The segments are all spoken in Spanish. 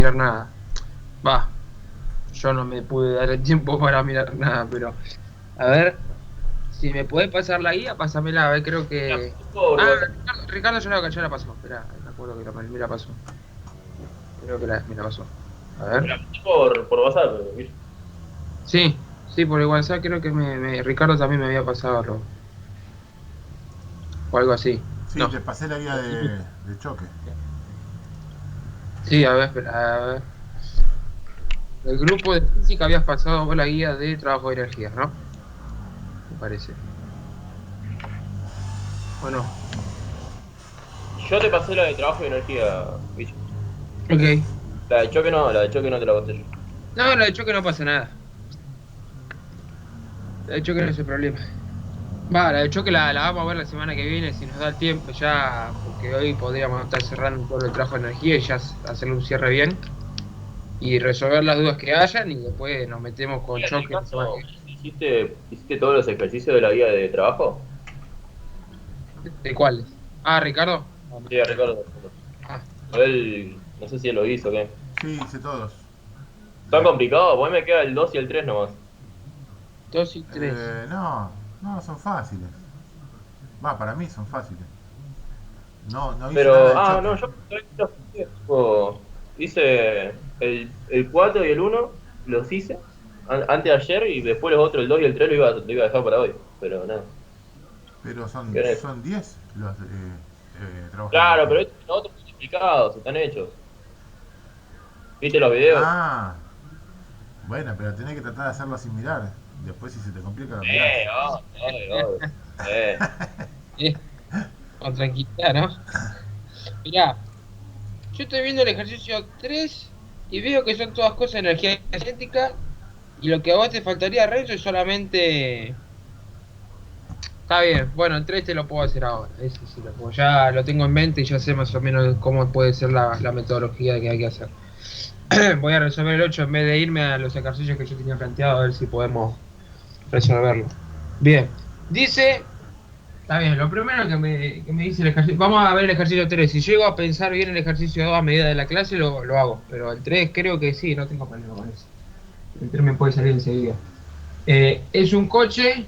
mirar nada. Va, yo no me pude dar el tiempo para mirar nada, pero a ver, si me podés pasar la guía, pásamela, a ver, creo Mira, que... por Ah, WhatsApp. Ricardo ya la pasó, espera, me acuerdo que me la pasó. Creo que me la pasó. A Te ver. la mandé por WhatsApp, ¿viste? Sí, sí, por el WhatsApp creo que Ricardo también me había pasado o algo así. Sí, No. te pasé la guía de choque. Sí, a ver, espera, a ver. El grupo de física habías pasado vos la guía de trabajo de energía, ¿no? Me parece. Bueno, Yo te pasé la de trabajo y energía, ¿viste? ok. La de choque no te la pasé yo. No, la de choque no pasa nada. La de choque no es el problema. Va, la de choque la vamos a ver la semana que viene, si nos da el tiempo ya, porque hoy podríamos estar cerrando todo el trabajo de energía y ya hacerle un cierre bien y resolver las dudas que hayan y después nos metemos con Oye, choque la semana que Ricardo, ¿hiciste todos los ejercicios de la guía de trabajo? viene. ¿De cuáles? Ah, Ricardo. Sí, a Ricardo. Ah, Él, no sé si él lo hizo o qué. Sí, hice todos. ¿Tan De- complicado? Pues me queda el 2 y el 3 nomás. dos y tres. no, no, son fáciles. Va, para mí son fáciles. No, no hice nada Pero, de choque. no, yo hice el 4 y el uno los hice antes de ayer y después los otros, el 2 y el 3 lo iba a dejar para hoy. Pero nada, Pero quedó en eso. son 10 los trabajos de Claro, energía. pero estos otros están explicados, están hechos. ¿Viste los videos? Ah, bueno, pero tenés que tratar de hacerlo sin mirar. Después si se te complica lo mirás. Obvio. Eh. Eh, con tranquilidad, ¿no? Mirá, yo estoy viendo el ejercicio 3 y veo que son todas cosas de energía cinética y lo que a vos te faltaría, Renzo, es solamente... Está bien, bueno, el 3 te lo puedo hacer ahora, ese sí lo puedo. Ya lo tengo en mente y ya sé más o menos cómo puede ser la metodología que hay que hacer. Voy a resolver el 8 en vez de irme a los ejercicios que yo tenía planteado, a ver si podemos resolverlo. Bien, dice... Está bien, lo primero que me dice el ejercicio, vamos a ver el ejercicio 3. Si llego a pensar bien el ejercicio 2 a medida de la clase, lo hago. Pero el 3 creo que sí, no tengo problema con eso. El 3 me puede salir enseguida. Es un coche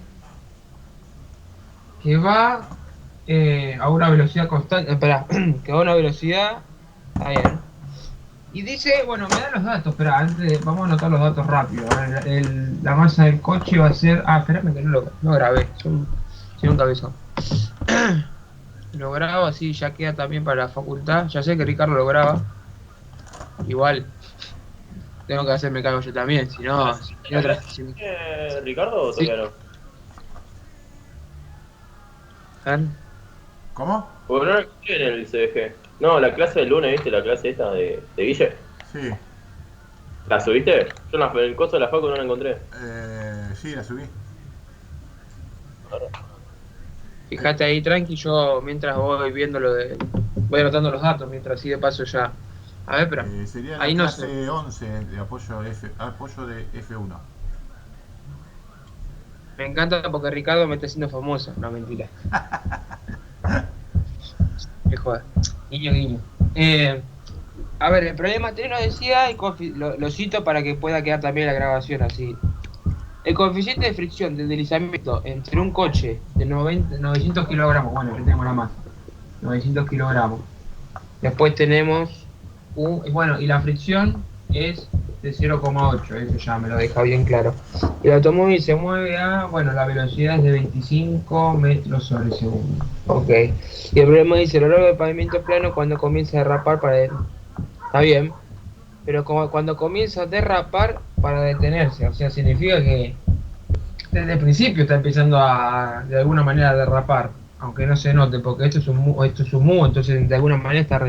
que va a una velocidad constante. Espera, que va a una velocidad. Está bien. Y dice, bueno, me da los datos. Espera, vamos a anotar los datos rápido. A ver, la masa del coche va a ser. Ah, espérame que no grabé. Soy un cabezón. Lo grabo así, ya queda también para la facultad. Ya sé que Ricardo lo graba. Igual tengo que hacerme cargo yo también, si ¿La no, si subiste no la otra. clase, Ricardo, o Sí. todavía no? ¿Han? ¿Cómo? Porque no la escuché en el CBG. No, la clase del lunes, ¿viste? La clase esta de Guille. Sí, ¿La subiste? Yo en el coso de la facu no la encontré. sí, la subí. Eh, Fíjate ahí tranqui, yo mientras voy viendo voy anotando los datos, mientras así de paso ya. A ver, pero sería la ahí no sé. clase 11 de apoyo de F1. Me encanta porque Ricardo me está haciendo famoso. No, mentira. Me joda. Guiño, guiño. A ver, el problema 3 nos decía, lo cito para que pueda quedar también la grabación así. El coeficiente de fricción del deslizamiento entre un coche de 900 kilogramos, bueno, que tenemos la masa, 900 kilogramos. Después tenemos bueno, y la fricción es de 0,8, eso ya me lo deja bien claro. El automóvil se mueve bueno, la velocidad es de 25 metros sobre segundo. Ok. Y el problema dice, a lo largo del pavimento plano cuando comienza a derrapar Está bien, pero como cuando comienza a derrapar para detenerse, o sea, significa que desde el principio está empezando de alguna manera a derrapar, aunque no se note, porque esto es un mu, entonces de alguna manera está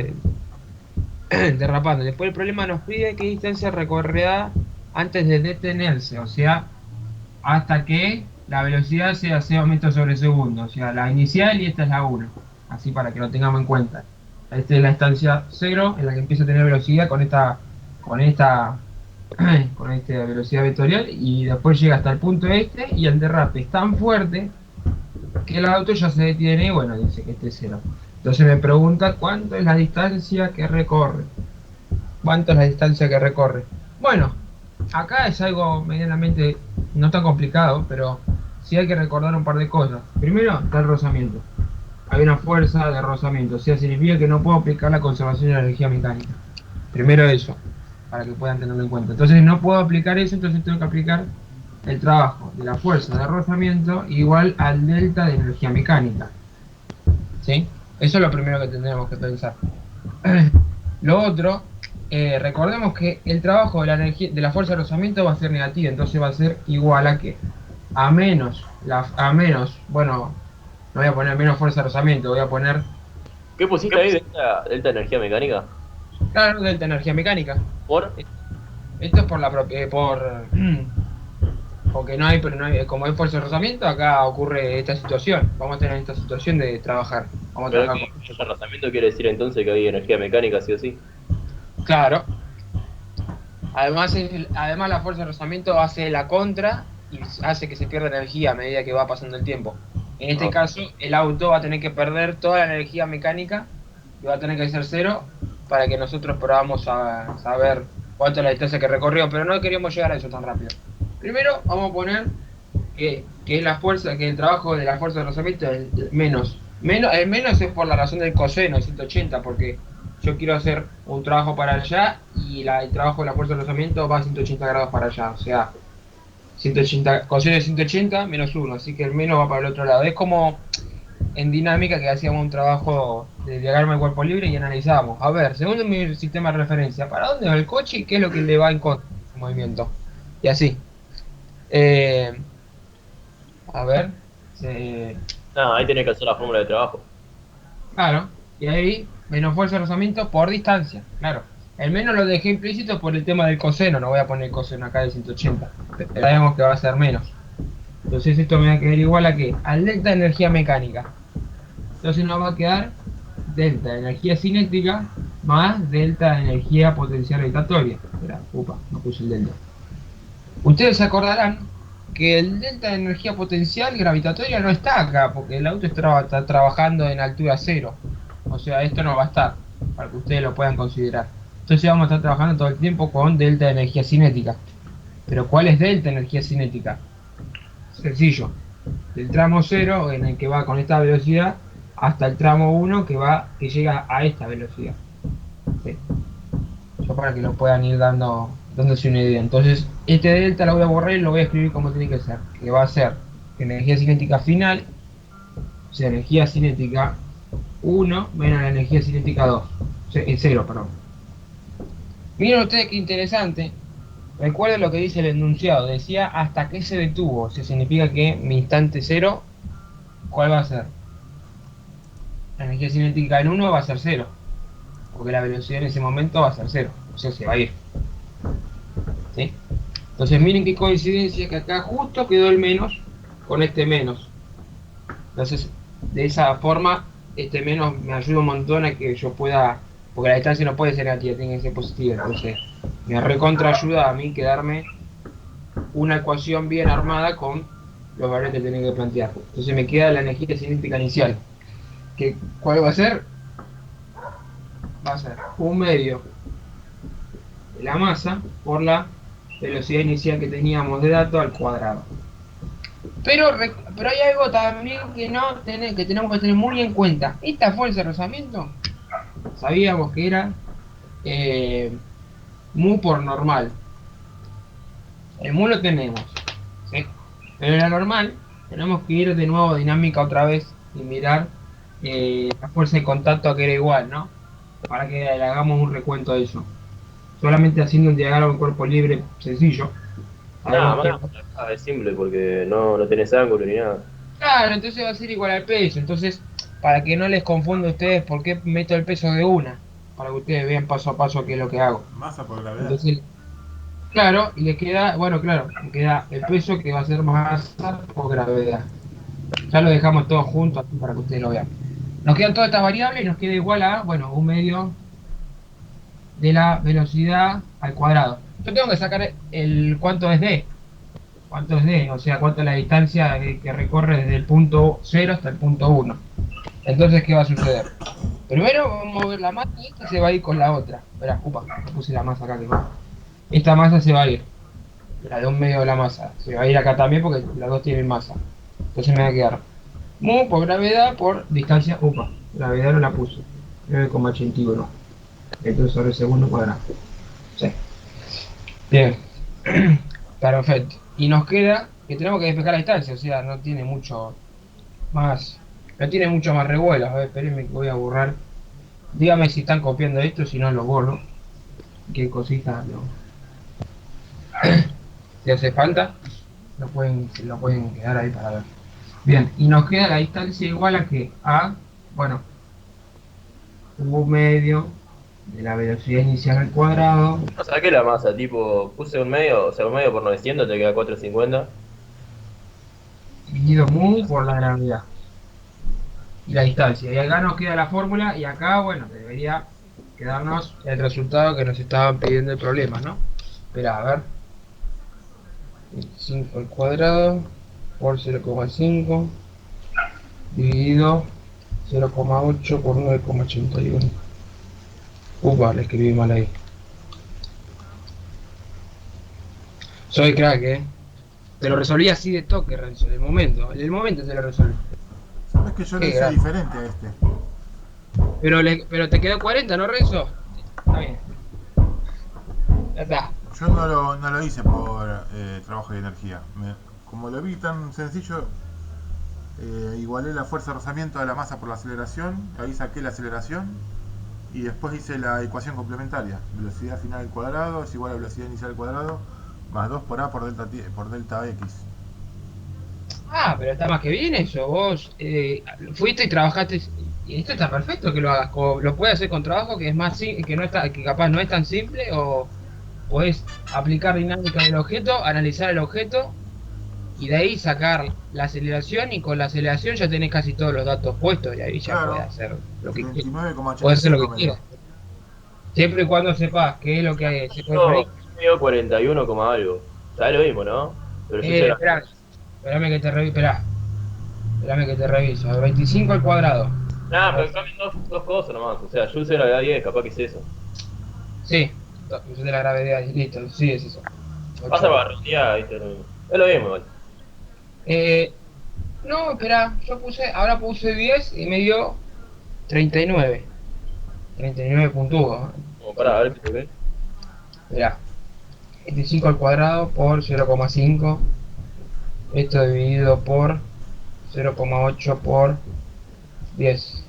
derrapando. Después el problema nos pide qué distancia recorrerá antes de detenerse, o sea, hasta que la velocidad sea 0 metros sobre segundo, o sea, la inicial y esta es la uno, así para que lo tengamos en cuenta. Esta es la instancia cero en la que empieza a tener velocidad con esta con esta velocidad vectorial y después llega hasta el punto este y el derrape es tan fuerte que el auto ya se detiene y bueno, dice que este es cero. Entonces me pregunta cuánto es la distancia que recorre. ¿Cuánto es la distancia que recorre? Bueno, acá es algo medianamente no tan complicado, pero sí hay que recordar un par de cosas. Primero, está el rozamiento. Hay una fuerza de rozamiento, o sea, significa que no puedo aplicar la conservación de la energía mecánica. Primero eso, para que puedan tenerlo en cuenta. Entonces no puedo aplicar eso, entonces tengo que aplicar el trabajo de la fuerza de rozamiento igual al delta de energía mecánica. ¿Sí? Eso es lo primero que tendremos que pensar. Lo otro, recordemos que el trabajo de la energía, de la fuerza de rozamiento va a ser negativa, entonces va a ser igual a que bueno, no voy a poner menos fuerza de rozamiento, voy a poner, ¿Qué pusiste ahí? Delta energía mecánica. claro, delta energía mecánica. ¿Por? Esto es por porque no hay, como hay fuerza de rozamiento, acá ocurre esta situación. Vamos a tener esta situación de trabajar. Vamos a ¿Pero trabajar qué con esto. rozamiento quiere decir entonces que hay energía mecánica sí o sí? Claro. Además la fuerza de rozamiento hace la contra y hace que se pierda energía a medida que va pasando el tiempo. En este Ah, caso, el auto va a tener que perder toda la energía mecánica y va a tener que ser cero para que nosotros podamos saber cuánto es la distancia que recorrió, pero no queríamos llegar a eso tan rápido. Primero vamos a poner que la fuerza, que el trabajo de la fuerza de rozamiento es menos. El menos es por la razón del coseno, de 180, porque yo quiero hacer un trabajo para allá y el trabajo de la fuerza de rozamiento va a 180 grados para allá. O sea, 180, coseno de 180 menos 1, así que el menos va para el otro lado. Es como en dinámica que hacíamos un trabajo de diagrama de cuerpo libre y analizábamos. A ver, según mi sistema de referencia, ¿para dónde va el coche y qué es lo que le va en contra de ese movimiento? Y así. Eh, a ver. nada, ahí tenés que hacer la fórmula de trabajo. Claro, y ahí menos fuerza de rozamiento por distancia, claro. El menos lo dejé implícito por el tema del coseno, no voy a poner coseno acá de 180, pero sabemos que va a ser menos. Entonces esto me va a quedar igual a qué? Al delta de energía mecánica. Entonces nos va a quedar delta de energía cinética más delta de energía potencial gravitatoria. Espera, no puse el delta. Ustedes se acordarán que el delta de energía potencial gravitatoria no está acá, porque el auto está trabajando en altura cero. O sea, esto no va a estar, para que ustedes lo puedan considerar. Entonces vamos a estar trabajando todo el tiempo con delta de energía cinética. Pero ¿cuál es delta de energía cinética? Sencillo. Del tramo 0, en el que va con esta velocidad, hasta el tramo 1 que llega a esta velocidad. ¿Sí? Yo para que lo puedan ir dándose una idea. Entonces, este delta lo voy a borrar y lo voy a escribir como tiene que ser. Que va a ser energía cinética final, o sea, energía cinética 1 menos la energía cinética 2. O sea, 0, perdón. Miren ustedes qué interesante. Recuerden lo que dice el enunciado. Decía hasta que se detuvo. O sea, significa que mi instante 0, ¿cuál va a ser? La energía cinética en 1 va a ser 0. Porque la velocidad en ese momento va a ser 0. O sea, se va a ir. ¿Sí? Entonces miren qué coincidencia que acá justo quedó el menos con este menos. Entonces, de esa forma, este menos me ayuda un montón a que yo pueda, porque la distancia no puede ser negativa, tiene que ser positiva. Entonces, me recontra ayuda a mí quedarme una ecuación bien armada con los valores que tengo que plantear. Entonces me queda la energía cinética inicial. ¿Cuál va a ser? Va a ser un medio de la masa por la velocidad inicial que teníamos de dato al cuadrado. Pero hay algo también que tenemos que tener muy en cuenta. Esta fuerza de rozamiento, sabíamos que era mu por normal. El mu lo tenemos, ¿sí? Pero en la normal tenemos que ir de nuevo a dinámica otra vez y mirar la fuerza de contacto que era igual, ¿no? Para que le hagamos un recuento de eso. Solamente haciendo un diagrama en cuerpo libre sencillo. Nada Sabemos más, es simple porque no tenés ángulo ni nada. Claro, entonces va a ser igual al peso. Entonces, para que no les confunda a ustedes por qué meto el peso de una, para que ustedes vean paso a paso qué es lo que hago. Masa por gravedad. Entonces, claro, y les queda, bueno, claro, le queda el peso que va a ser masa por gravedad. Ya lo dejamos todos juntos aquí para que ustedes lo vean. Nos quedan todas estas variables y nos queda igual a, bueno, un medio de la velocidad al cuadrado. Yo tengo que sacar el cuánto es d. ¿Cuánto es d? O sea, cuánto es la distancia que recorre desde el punto 0 hasta el punto 1. Entonces, ¿qué va a suceder? Primero vamos a mover la masa y esta se va a ir con la otra. Esperá, upa, puse la masa acá que no. Esta masa se va a ir. La de un medio de la masa. Se va a ir acá también porque las dos tienen masa. Entonces me va a quedar mu por gravedad por distancia. Upa, gravedad no la puse. 9,81 metros sobre segundo cuadrado. Sí. Bien. Perfecto. Y nos queda que tenemos que despejar la distancia, o sea, no tiene mucho más. No tiene mucho más revuelo. A ver, espérenme que voy a borrar. Dígame si están copiando esto, si no lo borro. Qué cositas no. Si hace falta, lo pueden quedar ahí para ver. Bien, y nos queda la distancia igual a que a, bueno, un medio de la velocidad inicial al cuadrado. No saqué la masa, tipo, puse un medio, o sea, un medio por 900 te queda 450. Dividido mu por la gravedad y la distancia. Y acá nos queda la fórmula y acá, bueno, debería quedarnos el resultado que nos estaban pidiendo el problema, ¿no? Espera, a ver. 5 al cuadrado por 0,5 dividido 0,8 por 9,81. Upa, le escribí mal ahí. Soy crack, Te lo resolví así de toque, Renzo, en el momento te lo resolví. Sabes que yo lo Qué hice grande. diferente a este. Pero te quedó 40, ¿no, Renzo? Está bien. Ya está. Yo no lo hice por trabajo de energía. Como lo vi tan sencillo, igualé la fuerza de rozamiento de la masa por la aceleración, ahí saqué la aceleración y después hice la ecuación complementaria. Velocidad final al cuadrado es igual a velocidad inicial al cuadrado más 2 por A por delta X. Ah, pero está más que bien eso. Vos fuiste y trabajaste. Y esto está perfecto que lo hagas. Lo puedes hacer con trabajo que es más que no está, que capaz no es tan simple, o podés aplicar dinámica del objeto, analizar el objeto y de ahí sacar la aceleración, y con la aceleración ya tenés casi todos los datos puestos y ahí ya podés Claro, hacer lo que quieras. Podés hacer lo 79,85 que me dio. quieras. Siempre y cuando sepas qué es lo que hay, se puede Yo pedir. me dio 41 como algo. ¿Sabes lo mismo, no? Pero yo sé la... Esperá, espérame que te reviso. 25 al cuadrado. Nada, pero cambian dos cosas nomás. O sea, yo sé la gravedad 10, capaz que es eso. Sí, de la gravedad, listo, sí es eso. Pasa 8. para redondear, ¿viste? Es lo mismo, igual. Eh, no, espera, ahora puse 10 y me dio 39. 39 puntos. Como Sí, para ver qué te ve. esperá. 25 al cuadrado por 0,5. Esto dividido por 0,8 por 10.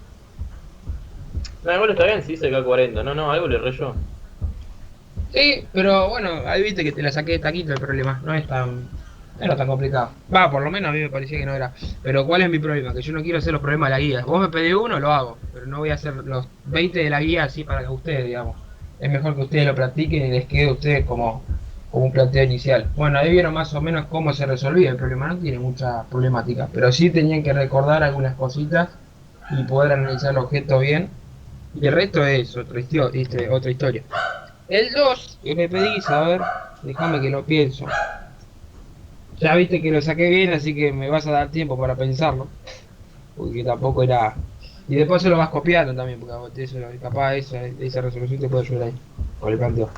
No, igual está bien si dice que 40. No, algo le erré yo. Sí, pero bueno, ahí viste que te la saqué de taquito el problema. No era tan complicado. Va, por lo menos a mí me parecía que no era. Pero ¿cuál es mi problema? Que yo no quiero hacer los problemas de la guía. Vos me pedís uno, lo hago. Pero no voy a hacer los 20 de la guía así para que ustedes, digamos. Es mejor que ustedes lo practiquen y les quede a ustedes como un planteo inicial. Bueno, ahí vieron más o menos cómo se resolvía el problema. No tiene mucha problemática. Pero sí tenían que recordar algunas cositas y poder analizar el objeto bien. Y el resto es otra historia. El 2 que me pedís, a ver, déjame que lo pienso. Ya viste que lo saqué bien, así que me vas a dar tiempo para pensarlo. Porque tampoco era. Y después se lo vas copiando también, porque a vos capaz esa resolución te puede ayudar ahí. Con el planteo.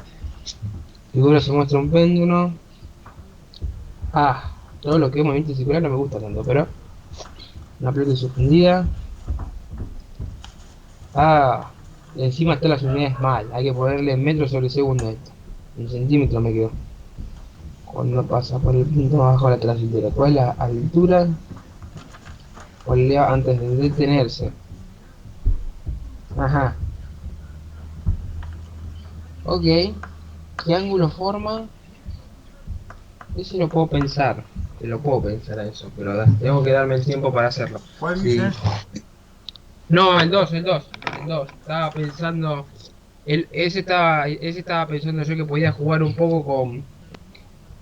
Figura se muestra un péndulo. Todo lo que es movimiento circular no me gusta tanto, pero. Una pelota suspendida. Y encima están las unidades mal. Hay que ponerle en metros sobre segundo a esto. En centímetros me quedó. Cuando pasa por el punto más bajo de la trasera. ¿Cuál es la altura? ¿Cuál le antes de detenerse? Ajá. Ok. ¿Qué ángulo forma? Ese lo puedo pensar. Te lo puedo pensar a eso, pero tengo que darme el tiempo para hacerlo. ¿Cuál Sí. dice? No, el 2. Estaba pensando. Ese estaba pensando yo que podía jugar un poco con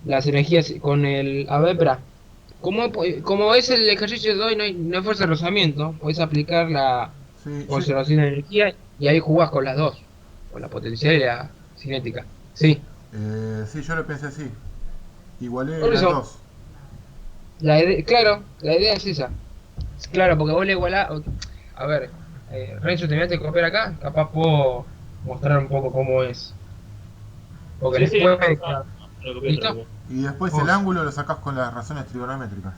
las energías, con el. A ver, espera. Como es el ejercicio de hoy, no hay fuerza de rozamiento, puedes aplicar la Sí, conservación de energía y ahí jugás con las dos, con la potencial y la cinética. Sí, sí, yo lo pensé así. Igualé por las eso, dos. claro, la idea es esa. Claro, porque vos le igualás. A ver, Renzo, ¿te miraste copiar acá? Capaz puedo mostrar un poco cómo es. Porque Sí, sí, después... lo copié, te lo ¿Listo? copié. Y después el Vos. ángulo lo sacás con las razones trigonométricas.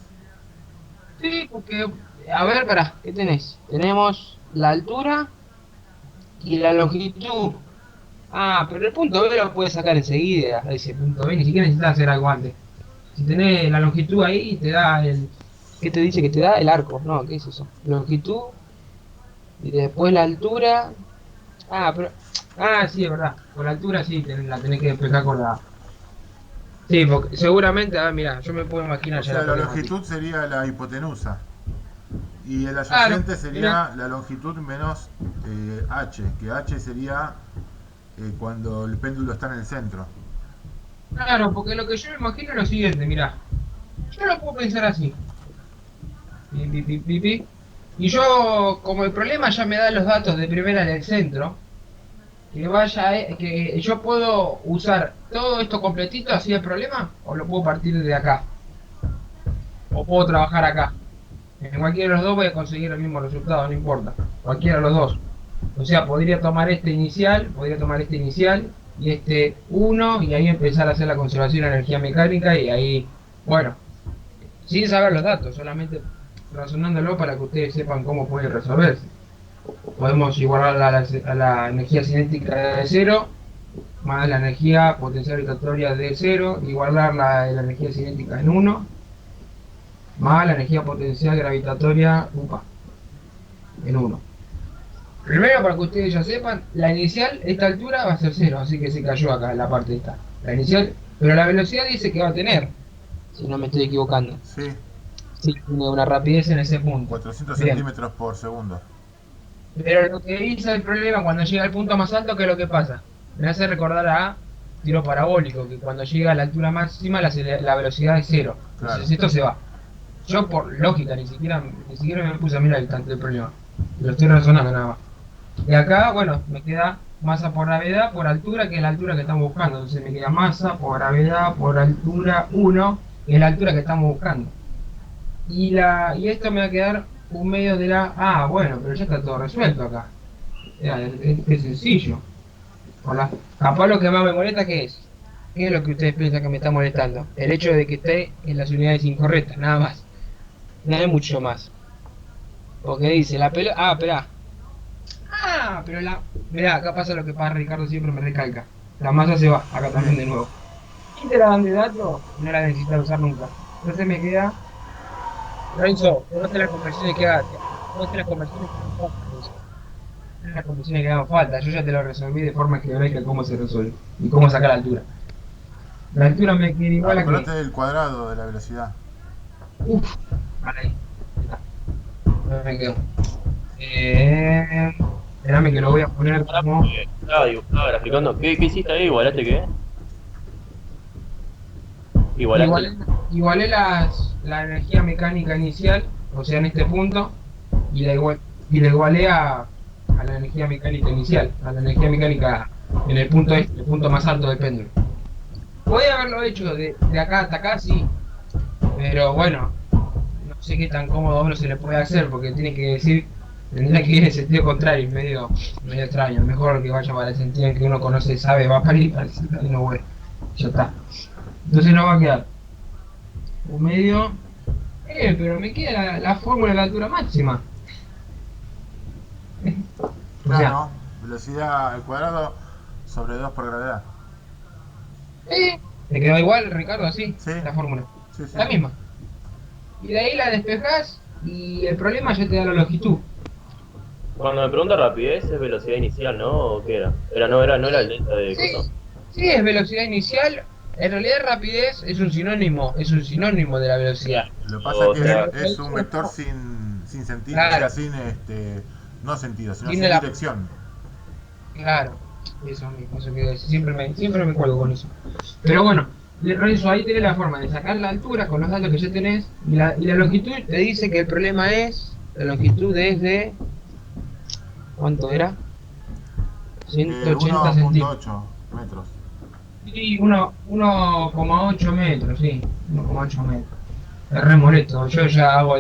Sí, porque... A ver, pará, ¿qué tenés? Tenemos la altura y la longitud. Ah, pero el punto B lo puedes sacar enseguida, ese punto B, ni siquiera necesitas hacer algo antes. Si tenés la longitud ahí, te da el... ¿Qué te dice que te da? El arco, no, ¿qué es eso? Longitud y después la altura. Ah, pero... Ah, sí, es verdad. Con la altura sí, la tenés que despejar con la... Sí, porque seguramente, mira, yo me puedo imaginar O ya sea, la la problemática. longitud sería la hipotenusa. Y el Claro, adyacente mira, sería la longitud menos h, que h sería cuando el péndulo está en el centro. claro, porque lo que yo me imagino es lo siguiente, mira, yo lo puedo pensar así. Pi, pi, pi, pi, pi. Y yo, como el problema ya me da los datos de primera del centro, que yo puedo usar todo esto completito así el problema, o lo puedo partir de acá, o puedo trabajar acá. En cualquiera de los dos voy a conseguir el mismo resultado, no importa. Cualquiera de los dos. O sea, podría tomar este inicial y este uno y ahí empezar a hacer la conservación de energía mecánica y ahí, bueno, sin saber los datos, solamente razonándolo para que ustedes sepan cómo puede resolverse. Podemos igualar a la energía cinética de cero más la energía potencial gravitatoria de cero, igualar la energía cinética en uno más la energía potencial gravitatoria en uno. Primero, para que ustedes ya sepan, la inicial, esta altura va a ser cero, así que se cayó acá en la parte esta. La inicial, pero la velocidad dice que va a tener, si no me estoy equivocando. Sí, Sí, tiene una rapidez en ese punto. 400 Bien. centímetros por segundo. Pero lo que dice el problema cuando llega al punto más alto, ¿qué es lo que pasa? Me hace recordar a tiro parabólico, que cuando llega a la altura máxima la velocidad es cero. Claro. Entonces esto se va. Yo por lógica ni siquiera me puse a mirar el tanto del problema. Lo estoy razonando nada más. Y acá, bueno, me queda masa por gravedad por altura, que es la altura que estamos buscando. Entonces me queda masa por gravedad por altura uno, que es la altura que estamos buscando. Y esto me va a quedar un medio de la... Ah, bueno, pero ya está todo resuelto acá. Es sencillo. Hola. Capaz lo que más me molesta, ¿qué es? ¿Qué es lo que ustedes piensan que me está molestando? El hecho de que esté en las unidades incorrectas, nada más. No hay mucho más. Porque dice, la pelota... Ah, espera. Ah, pero la... Mirá, acá pasa lo que pasa, Ricardo siempre me recalca. La masa se va, acá también de nuevo. Si te la dan de datos, no la necesitas usar nunca. Entonces me queda... Renzo, no hace las conversiones que haga. No hace las conversiones que hagan falta, Renzo. No hace las conversiones que hagan falta. Yo ya te lo resolví de forma geométrica cómo se resuelve. Y cómo sacar la altura. La altura me queda igual a que... Acordate del cuadrado de la velocidad. Uf, ahí. Está. No me quedo. Espérame que lo voy a poner Pará, como... porque estaba graficando. ¿Qué hiciste ahí? ¿Igualaste qué? Igualé, ¿Igualaste? igualé la energía mecánica inicial, o sea, en este punto, y la igualé a la energía mecánica inicial, a la energía mecánica en el punto este, el punto más alto del péndulo. Podría haberlo hecho de acá hasta acá, sí, pero bueno, no sé qué tan cómodo a uno se le puede hacer, porque tendría que ir en el sentido contrario, es medio extraño. Mejor que vaya para el sentido en que uno conoce, sabe, va para ir para el sentido y no vuelve. Ya está. Entonces no va a quedar un medio. Pero me queda la fórmula de la altura máxima. O sea, Claro, velocidad al cuadrado sobre 2 por gravedad. ¿te quedó igual, Ricardo, así? Sí. La fórmula. Sí, sí. La misma. Y de ahí la despejás y el problema ya te da la longitud. Cuando me pregunta rapidez, es velocidad inicial, ¿no? ¿O qué era? No era el delta de Sí, cosas. sí, es velocidad inicial. En realidad rapidez es un sinónimo de la velocidad. Lo que pasa es O que sea, es un vector sin sentido, Claro. o sea, sin no sentido, sino Tiene sin la- dirección. Claro, eso mismo, eso quiero decir. Siempre me cuelgo con eso. Pero bueno, Renzo, ahí tenés la forma de sacar la altura con los datos que ya tenés. Y la longitud te dice que el problema es. La longitud es de. ¿Cuánto era? 180 centímetros. 1.8 metros. Sí, 1,8 metros, sí. 1,8 metros. es re molesto. Yo ya hago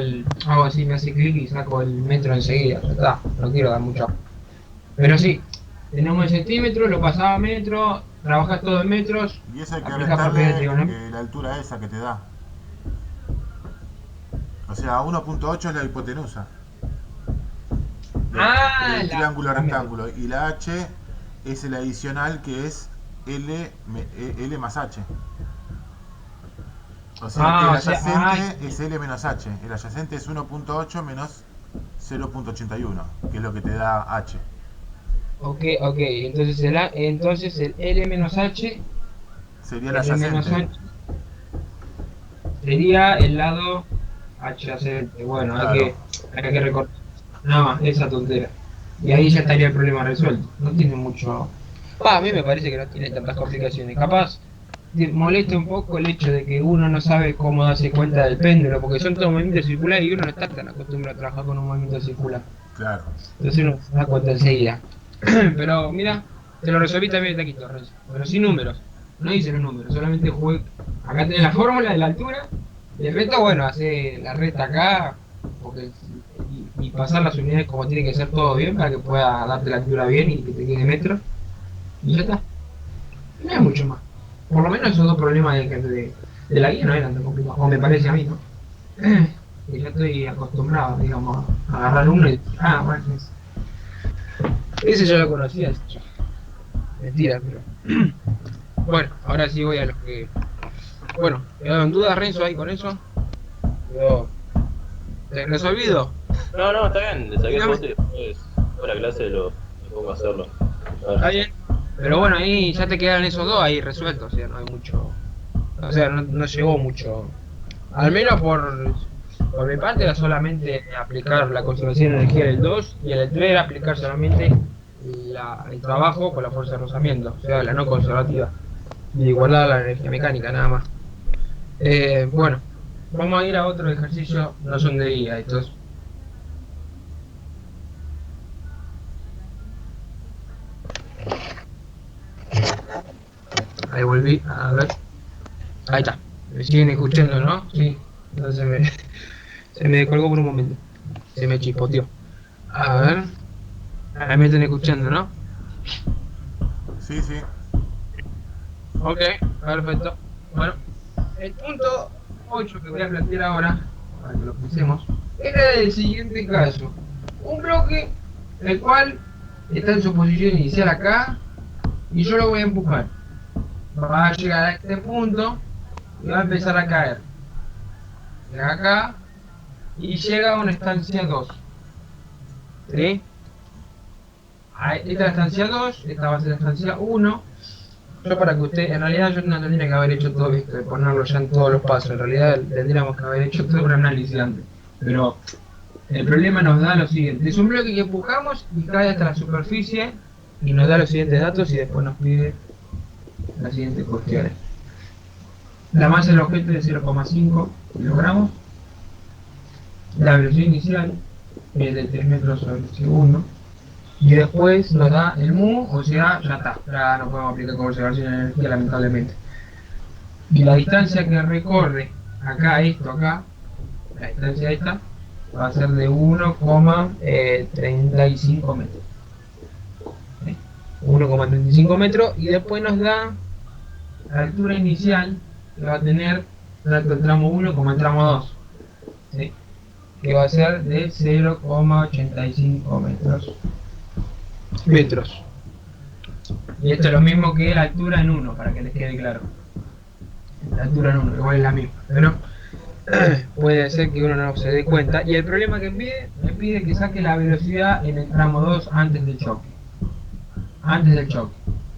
así, me hace clic y saco el metro enseguida, ya está, no quiero dar mucho. Pero sí, tenemos el centímetro, lo pasaba a metro, trabajas todo en metros, Y eso hay que aplicas propiedades restarle trigonométricas. la altura esa que te da. O sea, 1.8 es la hipotenusa Ah, del triángulo la rectángulo. Y la H es el adicional que es L más H. O sea que el o sea, adyacente es L menos H. El adyacente es 1.8 menos 0.81, que es lo que te da H. ok, entonces entonces el L menos H, Sería el L menos adyacente. H sería el lado adyacente. Bueno, Claro. hay que recortar nada más esa tontera. Y ahí ya estaría el problema resuelto. No tiene mucho. A mí me parece que no tiene tantas complicaciones. Capaz te molesta un poco el hecho de que uno no sabe cómo darse cuenta del péndulo, porque son todos movimientos circulares y uno no está tan acostumbrado a trabajar con un movimiento circular. Claro. Entonces uno se da cuenta enseguida. Pero mira, te lo resolví también de aquí, Torres. Pero sin números. No hice los números, solamente jugué. Acá tenés la fórmula de la altura. Y el resto, bueno, hace la recta acá. Porque, y pasar las unidades como tiene que ser todo bien para que pueda darte la altura bien y que te quede metro. Y ya está. No hay mucho más. Por lo menos esos dos problemas de la guía no eran tan complicados. O me parece a mí, ¿no? Que ya estoy acostumbrado, digamos, a agarrar uno y decir, bueno, ese yo lo conocía. Mentira, pero. Bueno, ahora sí voy a los que. Bueno, ¿quedaron dudas, Renzo, ahí con eso? Quedó resolvido. No, está bien, le saqué Dígame. foto y después, por la clase me pongo a hacerlo. A ver. Está bien. Pero bueno, ahí ya te quedan esos dos ahí resueltos, o sea, no hay mucho. O sea, no llegó mucho. Al menos por mi parte era solamente aplicar la conservación de energía del 2 y el 3 era aplicar solamente el trabajo con la fuerza de rozamiento, o sea, la no conservativa. Y igualar a la energía mecánica, nada más. Bueno, vamos a ir a otro ejercicio, no son de guía estos. Ahí volví, a ver. Ahí está. Me siguen escuchando, ¿no? Sí. Entonces se me descolgó por un momento. Se me chispoteó. A ver. Ahí me están escuchando, ¿no? Sí, sí. Ok, perfecto. Bueno, el punto 8 que voy a plantear ahora, para que lo pensemos, era el siguiente caso. Un bloque, el cual está en su posición inicial acá, y yo lo voy a empujar. Va a llegar a este punto y va a empezar a caer. Llega acá y llega a una estancia 2. ¿Sí? Esta es la estancia 2, esta va a ser la estancia 1. Yo para que usted, en realidad yo no tendría que haber hecho todo esto, de ponerlo ya en todos los pasos, en realidad tendríamos que haber hecho todo un análisis antes. Pero el problema nos da lo siguiente, es un bloque que empujamos y cae hasta la superficie y nos da los siguientes datos y después nos pide las siguientes cuestiones. La masa del objeto es de 0,5 kilogramos, la velocidad inicial es de 3 metros sobre segundo. Y después nos da el mu, o sea, ya está, ya no podemos aplicar conservación de energía lamentablemente. Y la distancia que recorre acá, la distancia esta, va a ser de 1,35 metros. 1,35 metros y después nos da la altura inicial que va a tener tanto el tramo 1 como el tramo 2. ¿Sí? Que va a ser de 0,85 metros. Y esto es lo mismo que la altura en 1, para que les quede claro. La altura en 1, igual es la misma. Pero puede ser que uno no se dé cuenta. Y el problema que me pide que saque la velocidad en el tramo 2 antes del choque.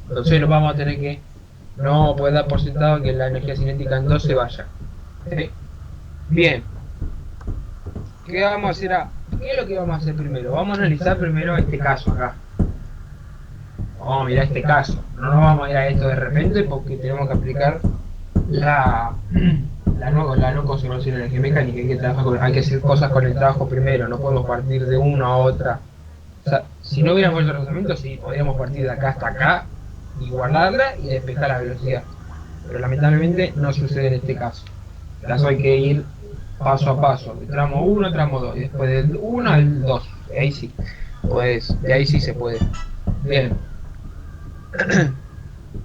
Entonces no vamos a tener que. No vamos a poder dar por sentado que la energía cinética en 2 se vaya. Bien. ¿Qué vamos a hacer? ¿Qué es lo que vamos a hacer primero? Vamos a analizar primero este caso acá. Vamos a mirar este caso. No nos vamos a ir a esto de repente porque tenemos que aplicar la no conservación de energía mecánica. Hay que hacer cosas con el trabajo primero. No podemos partir de una a otra. O sea, si no hubiéramos hecho el rozamiento, sí, podríamos partir de acá hasta acá, igualarla y despejar la velocidad. Pero lamentablemente no sucede en este caso. En este caso hay que ir paso a paso, de tramo 1 a tramo 2, y después del 1 al 2. Ahí sí, pues, de ahí sí se puede. Bien.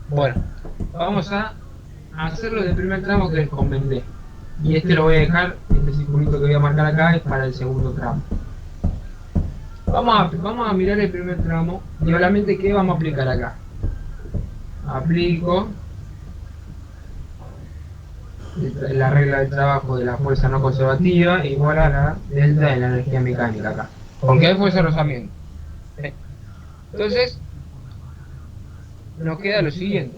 Bueno, vamos a hacerlo del primer tramo que les comenté. Y este lo voy a dejar, este circulito que voy a marcar acá es para el segundo tramo. Vamos a mirar el primer tramo y solamente qué vamos a aplicar acá. Aplico la regla del trabajo de la fuerza no conservativa igual a la delta de la energía mecánica acá. Porque hay fuerza de rozamiento. Entonces, nos queda lo siguiente.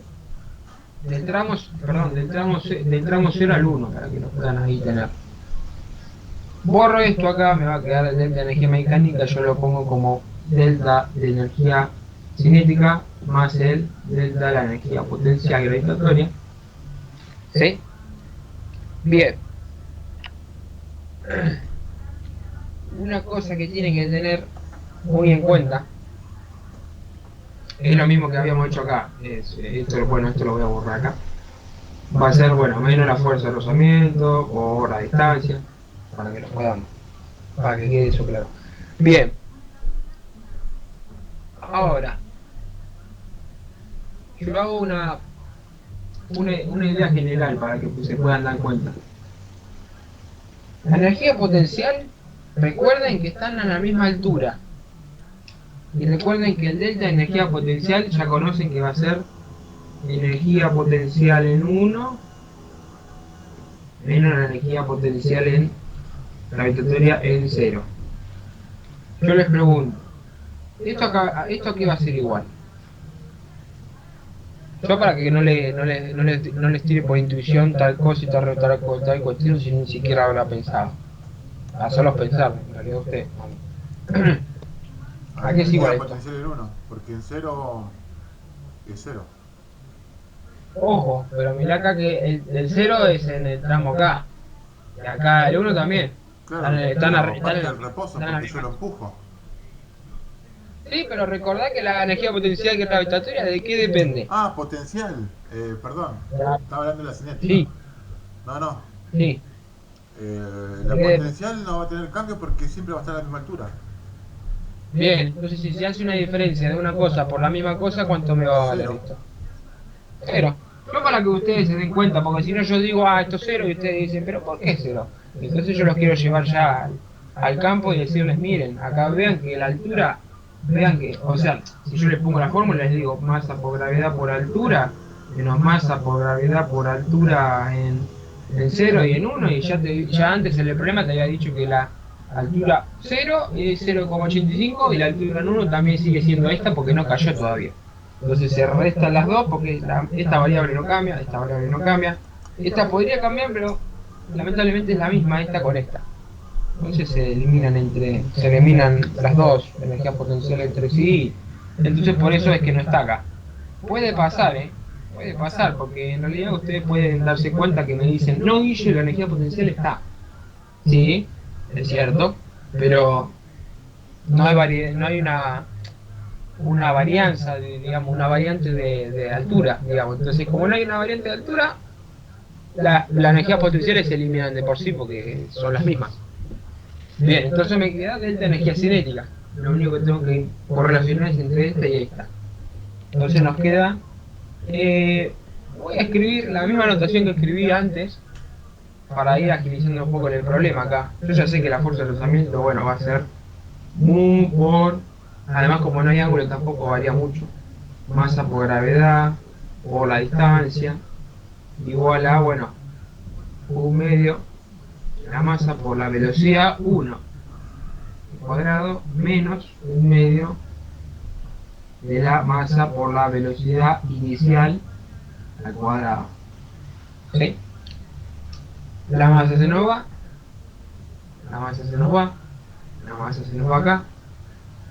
Del tramo 0 al 1, para que nos puedan ahí tener. Borro esto acá, me va a quedar el delta de energía mecánica, yo lo pongo como delta de energía cinética más el delta de la energía potencial gravitatoria. ¿Sí? Bien. Una cosa que tienen que tener muy en cuenta es lo mismo que habíamos hecho acá. Esto lo voy a borrar acá. Va a ser, bueno, menos la fuerza de rozamiento por la distancia, para que lo puedan, para que quede eso claro. Bien. Ahora, yo hago una idea general para que se puedan dar cuenta. La energía potencial, recuerden que están a la misma altura. Y recuerden que el delta de energía potencial ya conocen que va a ser energía potencial en 1 menos la energía potencial en gravitatoria en 0. Yo les pregunto, ¿esto aquí va a ser igual? Yo para que no les tire por intuición tal cosa y tal cuestión si ni siquiera habrá pensado. Hacerlos pensar, en realidad usted. ¿A qué es igual esto? Potencial en 1, porque en 0 es 0. Ojo, pero mirá acá que el 0 es en el tramo acá. Y acá el 1 también. Claro, Están el reposo, porque yo lo empujo. Sí, pero recordá que la energía potencial gravitatoria, ¿de qué depende? Ah, potencial. Perdón, estaba hablando de la cinética. Sí. No. Sí. La potencial no va a tener cambio porque siempre va a estar a la misma altura. Bien, entonces si se hace una diferencia de una cosa por la misma cosa, ¿cuánto me va a valer esto? 0. Yo para que ustedes se den cuenta, porque si no yo digo, esto es 0 y ustedes dicen, pero ¿por qué 0? Entonces yo los quiero llevar ya al campo y decirles, miren, acá vean que la altura, vean que, o sea, si yo les pongo la fórmula, les digo masa por gravedad por altura, menos masa por gravedad por altura en 0 y en 1, y ya antes en el problema te había dicho que la altura 0 es 0,85 y la altura en 1 también sigue siendo esta porque no cayó todavía. Entonces se restan las dos porque esta variable no cambia, esta variable no cambia. Esta podría cambiar, pero lamentablemente es la misma esta con esta. Entonces se eliminan las dos energías potenciales entre sí. Entonces por eso es que no está acá. Puede pasar, puede pasar, porque en realidad ustedes pueden darse cuenta que me dicen, no, Guille, la energía potencial está. Sí, es cierto, pero no hay una varianza, digamos, una variante de altura, digamos. Entonces, como no hay una variante de altura, las energías potenciales se eliminan de por sí porque son las mismas. Bien, entonces me queda delta energía cinética. Lo único que tengo que correlacionar es entre esta y esta. Entonces nos queda... voy a escribir la misma notación que escribí antes para ir agilizando un poco el problema acá. Yo ya sé que la fuerza de rozamiento, bueno, va a ser mu por... Además, como no hay ángulo, tampoco varía mucho. Masa por gravedad, por la distancia, igual a, bueno, un medio, la masa por la velocidad 1 cuadrado menos un medio de la masa por la velocidad inicial al cuadrado. ¿Sí? La masa se nos va, la masa se nos va, la masa se nos va acá,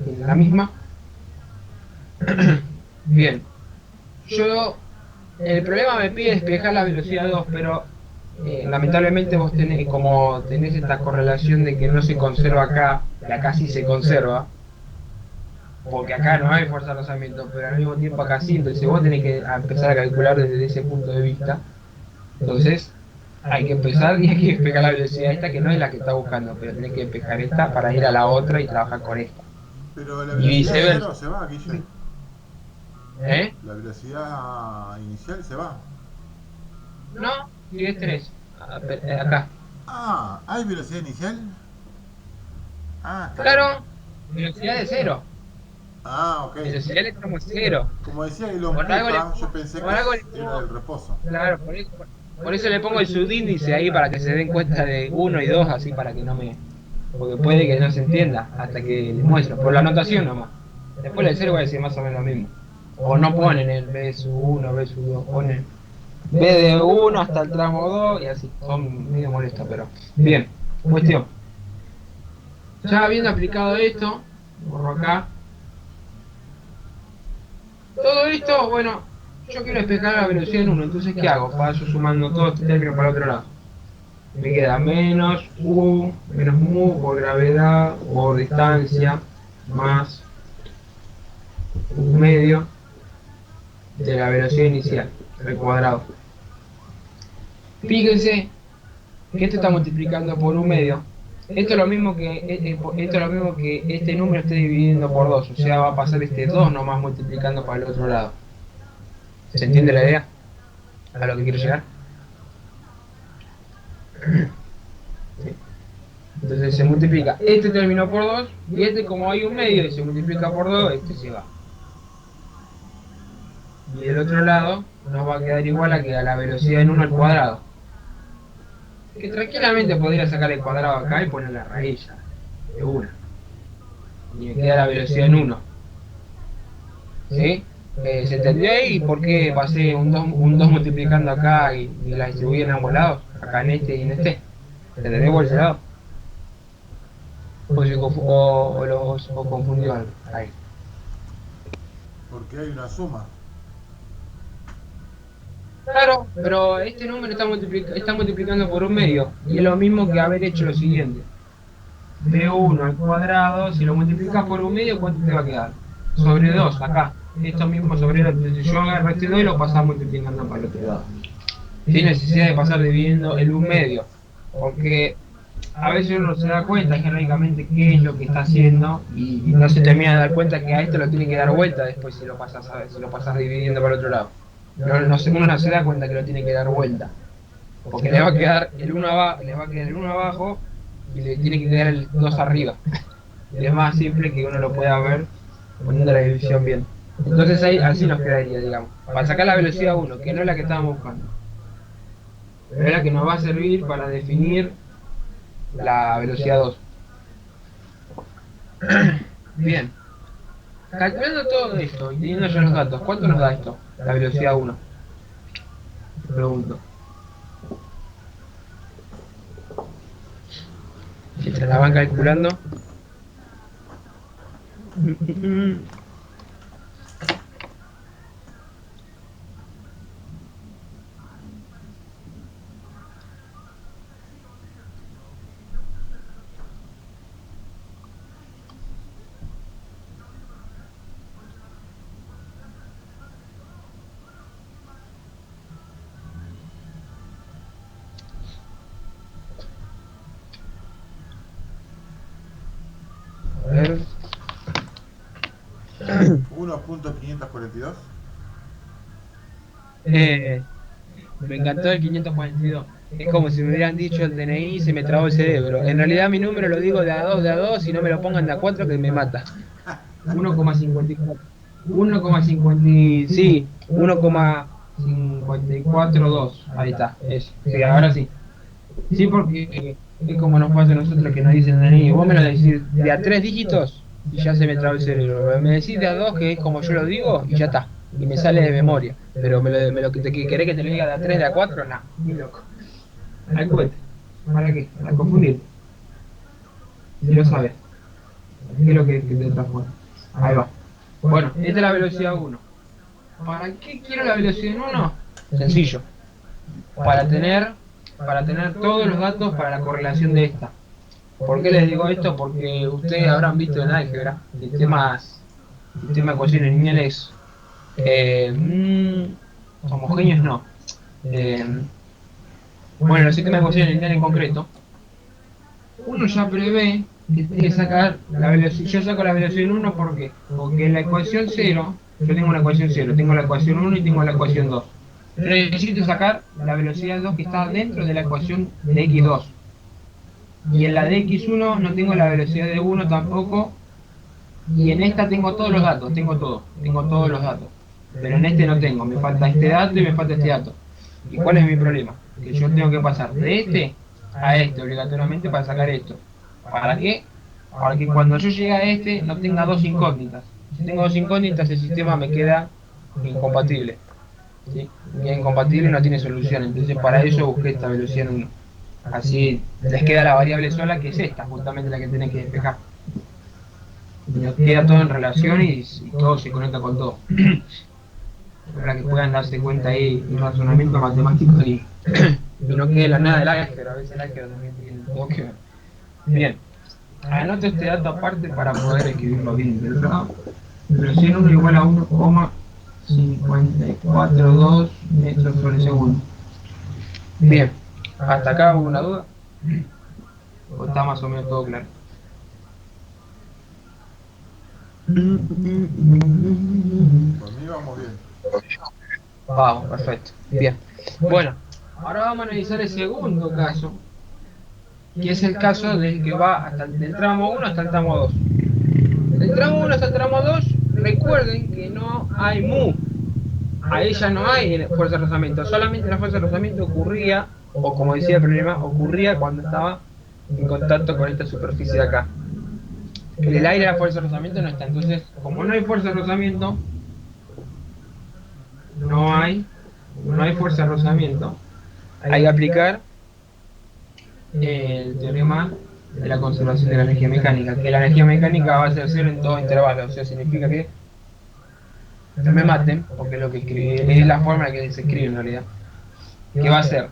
es la misma. Bien, el problema me pide despejar la velocidad 2, pero lamentablemente vos tenés esta correlación de que no se conserva acá, y acá sí se conserva, porque acá no hay fuerza de rozamiento, pero al mismo tiempo acá sí, entonces vos tenés que empezar a calcular desde ese punto de vista. Entonces, hay que empezar y hay que despejar la velocidad esta que no es la que está buscando, pero tenés que despejar esta para ir a la otra y trabajar con esta. Pero la Y velocidad de viceversa. cero se va, Guille. ¿Eh? La velocidad inicial se va. No, si es 3. Acá. Ah, ¿hay velocidad inicial? Ah, está bien. Claro, velocidad de 0. Ah, ok. Velocidad le estamos 0. Como decía Elon Por algo le Puta, yo pongo, pensé por algo le que era pongo, el reposo. claro, por eso le pongo el subíndice ahí para que se den cuenta de 1 y 2, así para que no me... Porque puede que no se entienda hasta que les muestro, por la anotación nomás. Después del 0 voy a decir más o menos lo mismo. O no ponen el B sub 1, B sub 2, ponen B de 1 hasta el tramo 2 y así. Son medio molestos, pero... Bien, cuestión. Ya habiendo aplicado esto, borro acá. Todo esto, bueno, yo quiero despejar la velocidad en 1, entonces ¿qué hago? Paso sumando todo este término para el otro lado. Me queda menos U, menos mu por gravedad, por distancia, más un medio de la velocidad inicial, al cuadrado. Fíjense que esto está multiplicando por un medio. Esto es lo mismo que este número esté dividiendo por 2, o sea, va a pasar este 2 nomás multiplicando para el otro lado. ¿Se entiende la idea? ¿A lo que quiero llegar? Sí. Entonces se multiplica este término por 2 y este, como hay un medio y se multiplica por 2, este se va. Y el otro lado nos va a quedar igual a que a la velocidad en 1 al cuadrado. Que tranquilamente podría sacar el cuadrado acá y poner la raíz ya, de 1. Y me queda la velocidad en 1. ¿Sí? ¿Se entendió ahí por qué pasé un 2 multiplicando acá y la distribuí en ambos lados? Acá en este y en este. ¿Se entendió por ese lado? O confundió algo. Ahí. Porque hay una suma. Claro, pero este número está multiplicando por un medio. Y es lo mismo que haber hecho lo siguiente. B1 al cuadrado, si lo multiplicas por un medio, ¿cuánto te va a quedar? Sobre 2, acá. Esto mismo sobre 2. Entonces yo agarro este 2 y lo paso multiplicando para el otro lado. Sin necesidad de pasar dividiendo el un medio. Porque a veces uno se da cuenta genéricamente qué es lo que está haciendo y no se termina de dar cuenta que a esto lo tiene que dar vuelta después si lo pasas, ¿sabes? Si lo pasas dividiendo para el otro lado. Uno no se da cuenta que lo tiene que dar vuelta. Porque le va a quedar el 1 abajo, le va a quedar el 1 abajo y le tiene que quedar el 2 arriba. Y es más simple que uno lo pueda ver poniendo la división bien. Entonces ahí así nos quedaría, digamos. Para sacar la velocidad 1, que no es la que estábamos buscando. Pero es la que nos va a servir para definir la velocidad 2. Bien. Calculando todo esto y teniendo ya los datos, ¿cuánto nos da esto? La velocidad 1. Te pregunto. Mientras la van calculando. A ver. 1.542. Me encantó el 542. Es como si me hubieran dicho el DNI y se me trabó el cerebro. En realidad mi número lo digo de a 2 y no me lo pongan de a 4 que me mata. 1,54. 1,50. Sí, 1,542. Ahí está. Eso. Sí, ahora sí. Sí, porque es como nos pasa a nosotros que nos dicen DNI. Vos me lo decís de a 3 dígitos y ya se me traba el cerebro. Me decís de a 2 que es como yo lo digo y ya está. Y me sale de memoria. Pero querés que te lo diga de a 3, de a 4, no, ni loco. Al cohete. ¿Para qué? Para confundir. Si lo sabes. ¿Qué es lo que te transforma? Ahí va. Bueno, esta es la velocidad 1. ¿Para qué quiero la velocidad 1? Sencillo. Para tener todos los datos para la correlación de esta. ¿Por qué les digo esto? Porque ustedes habrán visto en álgebra sistemas de ecuaciones lineales homogéneos no. Bueno, los sistemas de ecuaciones lineales en concreto, uno ya prevé que tiene que sacar la velocidad. Yo saco la velocidad en 1, ¿por qué? Porque en la ecuación cero, yo tengo una ecuación cero, tengo la ecuación 1 y tengo la ecuación 2. Yo necesito sacar la velocidad 2 que está dentro de la ecuación de x2. Y en la de x1 no tengo la velocidad de 1 tampoco. Y en esta tengo todos los datos, tengo todos los datos. Pero en este no tengo, me falta este dato y me falta este dato. ¿Y cuál es mi problema? Que yo tengo que pasar de este a este obligatoriamente para sacar esto. ¿Para qué? Para que cuando yo llegue a este no tenga dos incógnitas. Si tengo dos incógnitas el sistema me queda incompatible. ¿Sí? Queda incompatible y no tiene solución. Entonces para eso busqué esta velocidad en 1. Así les queda la variable sola que es esta, justamente la que tienen que despejar. Y nos queda todo en relación y todo se conecta con todo. Para que puedan darse cuenta ahí un razonamiento matemático y no quede la nada del álgebra. A veces el álgebra también tiene todo que ver. Bien, anoto este dato aparte para poder escribirlo bien del otro lado. Velocidad en 1 igual a 1,542 metros sobre segundo. Bien, ¿hasta acá hubo una duda? ¿O está más o menos todo claro? Por mí vamos bien. Vamos, perfecto. Bien. Bueno, ahora vamos a analizar el segundo caso, que es el caso del que va hasta del tramo 1 hasta el tramo 2. Del tramo 1 hasta el tramo 2, recuerden que no hay mu. Ahí ya no hay fuerza de rozamiento. Solamente la fuerza de rozamiento ocurría, o como decía el problema, ocurría cuando estaba en contacto con esta superficie de acá. En el aire la fuerza de rozamiento no está. Entonces, como no hay fuerza de rozamiento, no hay fuerza de rozamiento, hay que aplicar el teorema de la conservación de la energía mecánica, que la energía mecánica va a ser cero en todo intervalo. O sea, significa que no me maten, porque es lo que escribí, es la forma en que se escribe en realidad. ¿Qué va a ser?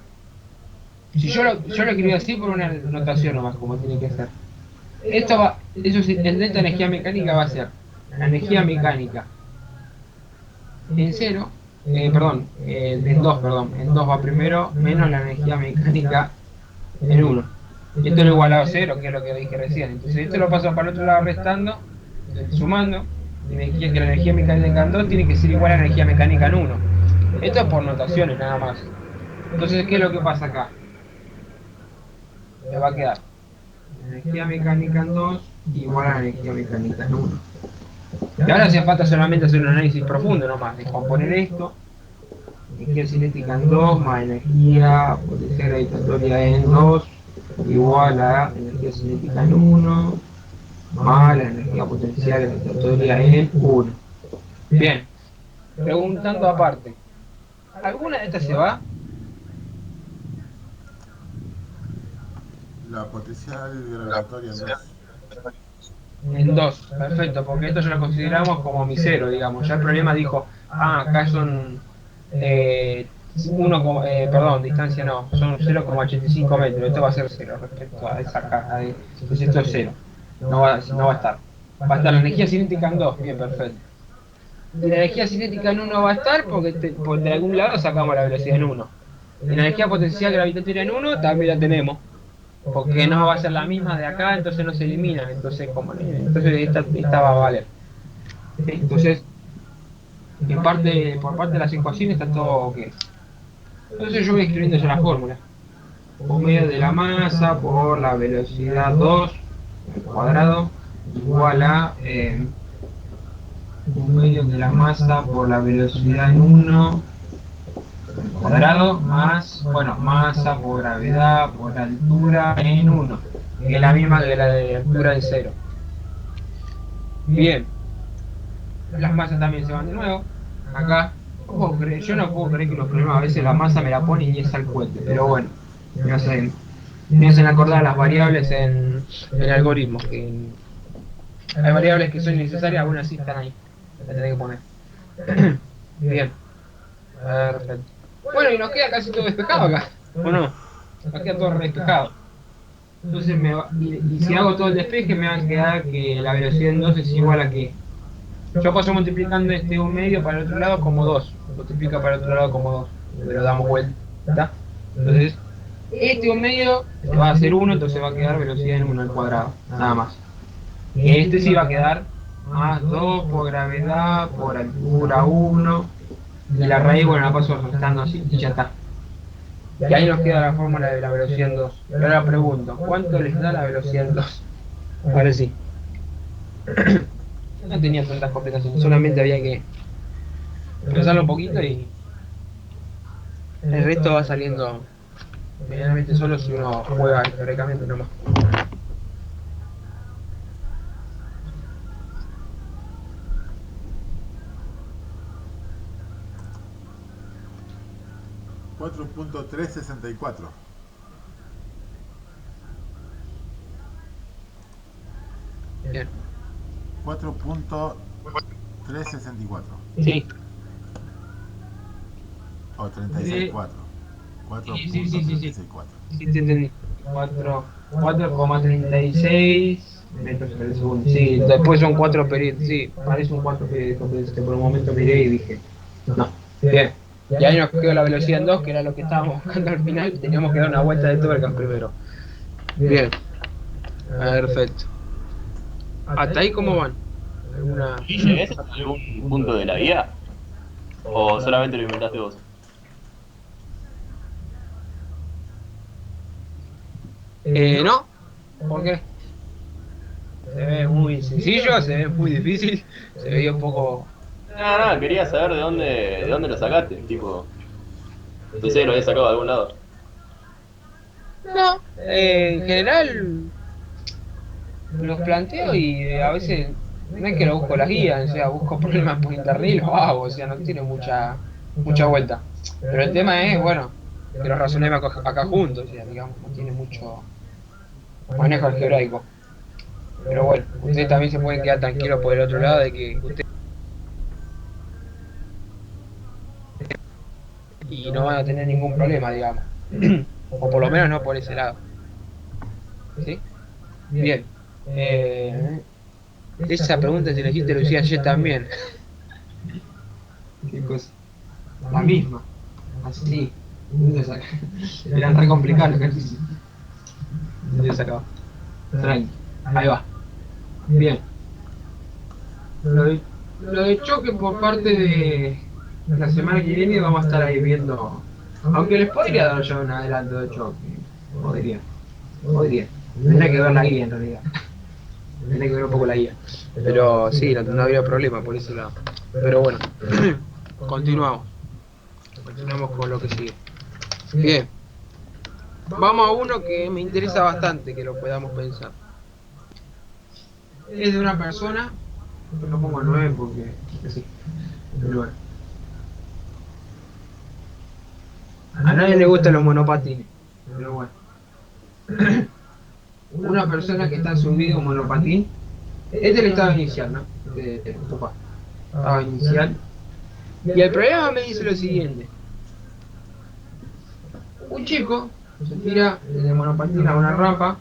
Si yo lo escribí así por una notación nomás, como tiene que ser. Esto va, eso sí, el delta de energía mecánica va a ser la energía mecánica en 0, en 2, en 2 va primero, menos la energía mecánica en 1. Esto es igual a 0, que es lo que dije recién. Entonces esto lo paso para el otro lado restando, sumando, que la energía mecánica en 2 tiene que ser igual a la energía mecánica en 1. Esto es por notaciones nada más. Entonces, ¿qué es lo que pasa acá? Me va a quedar energía mecánica en 2 igual a la energía mecánica en 1. Y ahora hace falta solamente hacer un análisis profundo nomás, descomponer esto. Energía cinética en 2 más energía potencial gravitatoria en 2 igual a energía cinética en 1 más la energía potencial gravitatoria en 1. Bien, preguntando aparte, ¿alguna de estas se va? La potencial gravitatoria en 2. En 2, perfecto, porque esto ya lo consideramos como mi cero, digamos. Ya el problema dijo, acá son distancia no, son 0,85 metros, esto va a ser 0 respecto a esa caja de. Entonces esto es 0, no va a estar. Va a estar la energía cinética en 2, bien, perfecto. Y la energía cinética en 1 va a estar porque de algún lado sacamos la velocidad en 1. Y la energía potencial gravitatoria en 1 también la tenemos. Porque no va a ser la misma de acá, entonces no se eliminan, entonces esta va a valer. Entonces, por parte de las ecuaciones está todo ok. Entonces yo voy escribiendo ya la fórmula. Por medio de la masa por la velocidad 2 al cuadrado igual a por medio de la masa por la velocidad en 1 cuadrado más, masa por gravedad por altura en 1, que es la misma que la de altura en 0. Bien, las masas también se van de nuevo, acá. Yo no puedo creer que los problemas a veces la masa me la pone y es al cohete, pero bueno, me hacen acordar las variables en algoritmos, que hay variables que son necesarias, algunas sí están ahí, las tenés que poner. Bien, perfecto. Bueno, y nos queda casi todo despejado acá, ¿o no? Nos queda todo despejado. Entonces, y si hago todo el despeje, me va a quedar que la velocidad en 2 es igual a que. Yo paso multiplicando este 1 medio para el otro lado como 2. Multiplica para el otro lado como 2. Pero damos vuelta. Entonces, Este un medio va a ser 1, entonces va a quedar velocidad en 1 al cuadrado, nada más. Este sí va a quedar más 2 por gravedad, por altura 1, y la raíz, bueno, la paso restando así y ya está. Y ahí nos queda la fórmula de la velocidad en 2. Y ahora pregunto, ¿cuánto les da la velocidad en 2? Ahora sí. No tenía tantas complicaciones, solamente había que pensarlo un poquito y el resto va saliendo medianamente solo si uno juega teóricamente nomás. Cuatro punto tres sesenta y cuatro. Bien. 4.364 Sí. o 364. Sí. 4.364. Sí, te entendí. 4,36 metros sobre el segundo. Sí, después son 4 periodos. Sí, parece un 4 periódico, pero por un momento miré y dije, no. Bien. Y ahí nos quedó la velocidad en 2, que era lo que estábamos buscando al final. Teníamos que dar una vuelta de tuercas primero. Bien. Perfecto. ¿Hasta ahí cómo van? ¿Alguna... ¿Y llegué a algún punto de la guía? ¿O solamente lo inventaste vos? No. ¿Por qué? Se ve muy sencillo, se ve muy difícil, se veía un poco... Nada, quería saber de dónde lo sacaste. Tipo, pensé que lo habías sacado de algún lado. No, en general los planteo y a veces no es que lo busco las guías, o sea, busco problemas por internet y los hago, o sea, no tiene mucha vuelta. Pero el tema es, bueno, que los razonemos acá juntos, o sea, digamos, no tiene mucho manejo algebraico. Pero bueno, ustedes también se pueden quedar tranquilos por el otro lado de que ustedes y no van a tener ningún problema, digamos. O por lo menos no por ese lado. ¿Sí? Bien. Esa pregunta se la hiciste Lucía ayer también. ¿Qué cosa? La misma. Así. Eran re complicados los ejercicios. Ya se acabó. Tranqui. Ahí va. Bien. Lo de choque por parte de la semana que viene vamos a estar ahí viendo. Aunque les podría dar yo un adelanto de choque. Podría. Tendría que ver la guía en realidad. Tendría que ver un poco la guía. Pero sí, no habría problema por ese lado. Pero bueno. Continuamos. Continuamos con lo que sigue. Bien. Vamos a uno que me interesa bastante que lo podamos pensar. Es de una persona. Yo lo pongo 9 porque sí. Pero bueno. A nadie le gustan los monopatines. Pero bueno. Una persona que está subido un monopatín. Este es el estado inicial, ¿no? Estado inicial. Y el problema me dice lo siguiente. Un chico se tira de monopatín a una rampa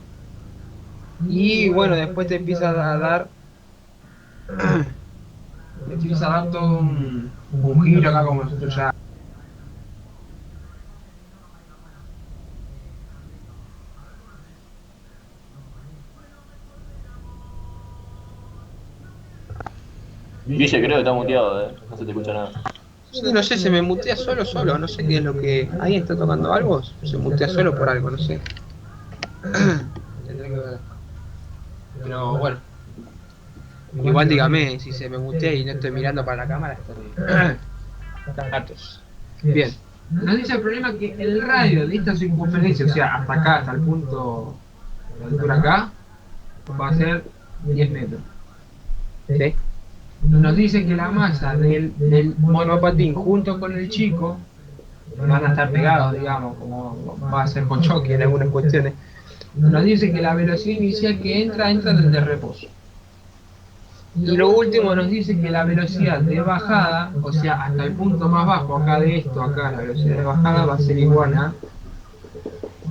y bueno, después te empieza a dar todo un giro acá como nosotros ya. Guille, creo que está muteado, no se te escucha nada. No sé, se me mutea solo, no sé qué es lo que... ¿Alguien está tocando algo? Se mutea solo por algo, no sé. Tendré que ver. Pero bueno. Igual dígame, si se me mutea y no estoy mirando para la cámara, estaré datos. Bien. Nos dice el problema que el radio de esta circunferencia, o sea, hasta acá, hasta el punto de altura acá, va a ser 10 metros. ¿Sí? Nos dice que la masa del monopatín junto con el chico van a estar pegados, digamos, como va a ser con choque en algunas cuestiones. Nos dice que la velocidad inicial que entra desde reposo. Y lo último nos dice que la velocidad de bajada, o sea, hasta el punto más bajo acá de esto, acá la velocidad de bajada va a ser igual a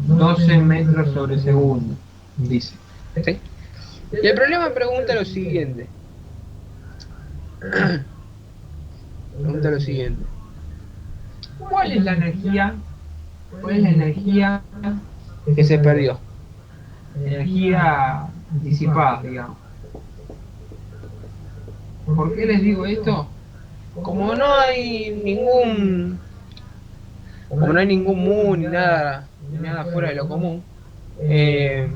12 metros sobre segundo, dice. ¿Sí? Y el problema pregunta lo siguiente. ¿Cuál es la energía que se perdió. Energía disipada, digamos. ¿Por qué les digo esto? Como no hay como no hay ningún mu ni nada fuera de lo común, eh,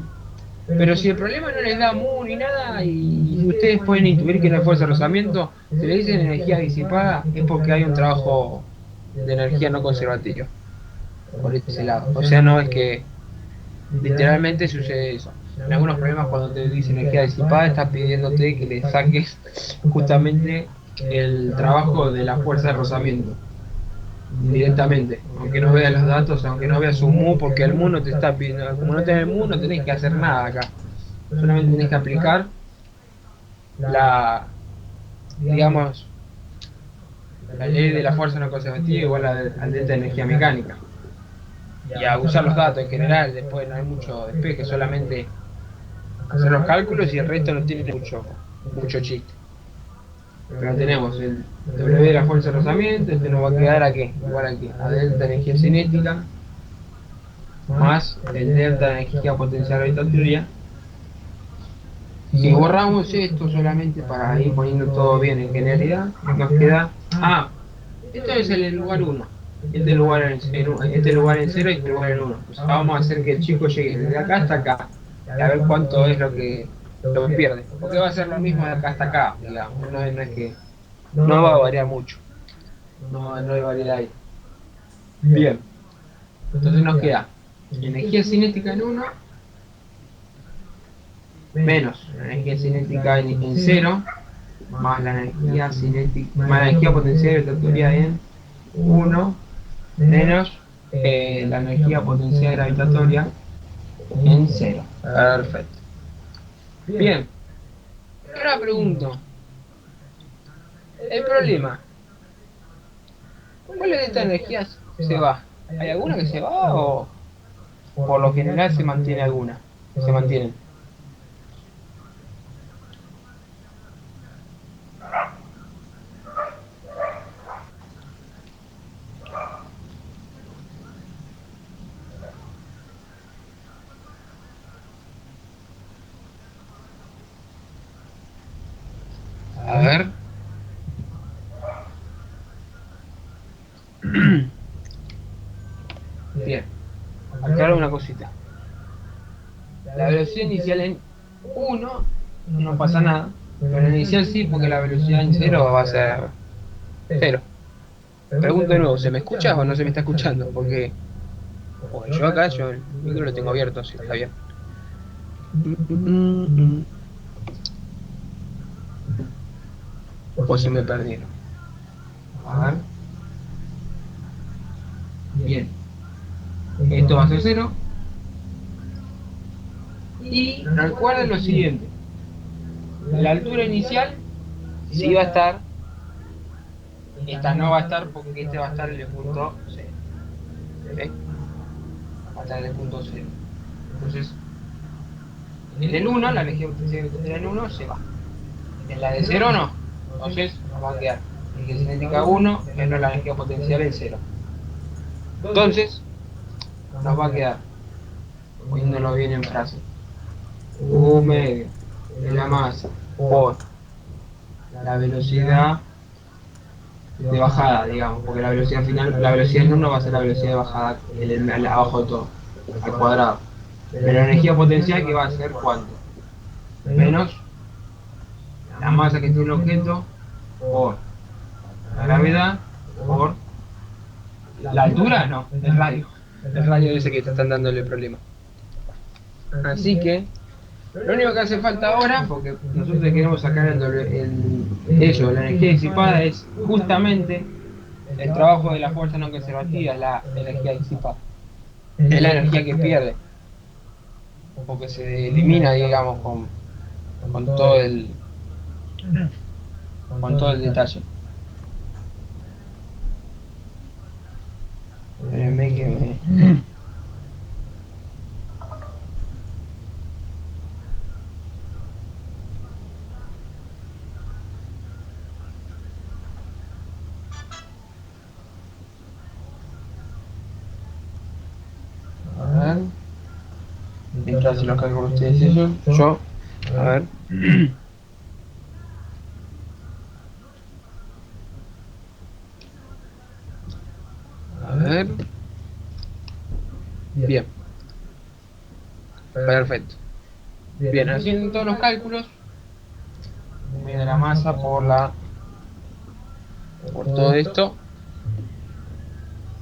pero si el problema no les da mu ni nada y ustedes pueden intuir que no hay fuerza de rozamiento, si le dicen energía disipada es porque hay un trabajo de energía no conservativo por ese lado. O sea, no es que literalmente sucede eso. En algunos problemas cuando te dice energía disipada está pidiéndote que le saques justamente el trabajo de la fuerza de rozamiento directamente, aunque no veas los datos, aunque no veas un mu, porque el mu no te está pidiendo, como no tenés el mu no tenés que hacer nada acá, solamente tenés que aplicar la, digamos, la ley de la fuerza no conservativa igual al delta de energía mecánica. Y a usar los datos en general, después no hay mucho despeje, solamente hacer los cálculos y el resto no tiene mucho chiste. Pero tenemos el W de la fuerza de rozamiento, este nos va a quedar a qué, igual a qué, a delta de energía cinética, más el delta de energía potencial gravitatoria. Si borramos esto solamente para ir poniendo todo bien en generalidad, nos queda, esto es el lugar 1, este lugar en 0 y este lugar en 1. Pues vamos a hacer que el chico llegue desde acá hasta acá, y a ver cuánto es lo que pierde. Porque va a ser lo mismo de acá hasta acá, digamos, no es que no va a variar mucho, no hay variedad ahí. Bien, entonces nos queda energía cinética en 1 menos la energía cinética en 0 más la energía cinética, más la energía potencial gravitatoria en 1 menos la energía potencial gravitatoria en 0. Perfecto. Bien, ahora pregunto, el problema, ¿cuál de estas energías se va? ¿Hay alguna que se va o por lo general se mantiene alguna? Se mantienen. A ver. Bien, aclaro una cosita. La velocidad inicial en 1 no pasa nada, pero la inicial sí, porque la velocidad en 0 va a ser 0. Pregunto de nuevo, ¿se me escucha o no se me está escuchando? Porque yo acá, yo el micro lo tengo abierto, si está bien. O si me perdieron. A ver. Bien. Esto va a ser 0. Y recuerden lo siguiente. La altura inicial sí va a estar. Esta no va a estar porque este va a estar en el punto 0. ¿Ok? Va a estar en el punto 0. Entonces, en el 1, la energía potencial en el 1 se va. En la de 0 no. Entonces nos va a quedar energía cinética 1 menos la energía potencial en 0. Entonces, nos va a quedar, poniéndolo bien en frase, U medio de la masa por la velocidad de bajada, digamos, porque la velocidad final, la velocidad en 1 va a ser la velocidad de bajada abajo de todo, al cuadrado. Pero la energía potencial que va a ser ¿cuánto? Menos la masa que tiene el objeto por la gravedad por la altura, no, el radio ese que te están dándole el problema. Así que lo único que hace falta ahora, porque nosotros queremos sacar eso, la energía disipada, es justamente el trabajo de la fuerza no conservativa, la energía disipada. Es la energía que pierde, porque se elimina, digamos, con todo con todo el detalle. Espérenme que me... A ver. Ya se los cálculos ustedes eso. Yo, a ver. A ver. Bien, perfecto. Bien, haciendo todos los cálculos, medio de la masa por todo esto,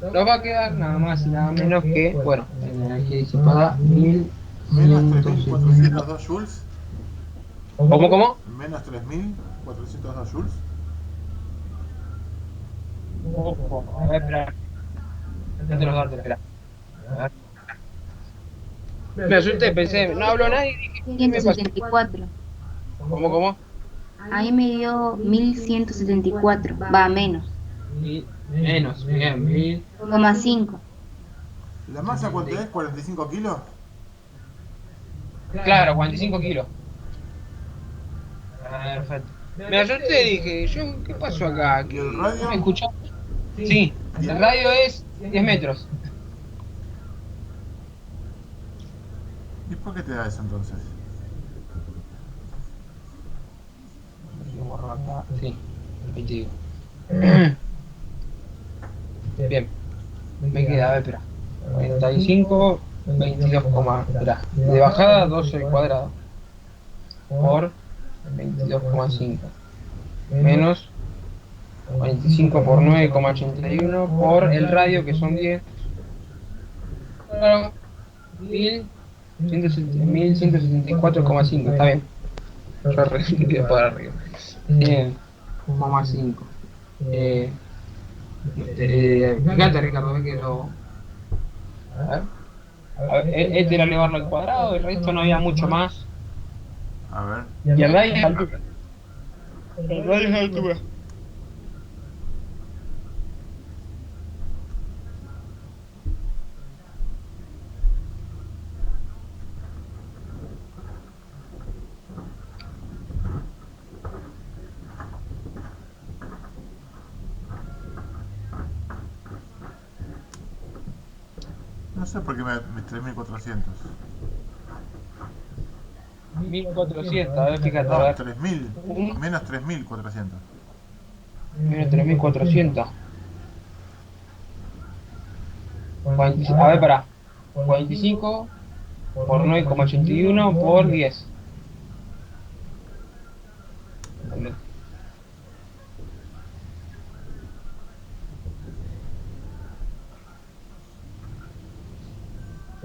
nos va a quedar nada más y nada menos que, bueno, en energía disipada, Menos 1160. 3.402 joules. ¿Cómo? Menos 3.402 joules. Ojo, a ver, espera, no te los datos, espera. A ver. Me asusté, pensé, no habló nadie y dije, ¿qué me pasó? 174. ¿Cómo? Ahí me dio 1174. Va, menos. Menos, bien, 1000. Coma 5. ¿La masa cuánto es? ¿45 kilos? Claro, 45 kilos. Perfecto. Me asusté y dije, ¿qué pasó acá? ¿Y el radio? ¿No me escuchó? Sí, el radio es 10 metros. ¿Y por qué te da eso entonces? Sí, ahí te digo. Bien, me queda, a ver, espera. 45, 22, espera. De bajada 12 al cuadrado por 22,5 menos 45 por 9,81 por el radio que son 10. Claro, 1174,5, está bien. Yo re por arriba. 100,5. Fíjate, Ricardo, ve que lo. A ver. Este era elevarlo al cuadrado, el resto no había mucho más. A ver. Y el radio es altura. El radio es altura. No sé por qué me 3.400. 1400, a ver, fíjate, a No, ver. 3.000. Menos 3.400. Menos 3400. A ver, pará. 45 por 9,81 por 10.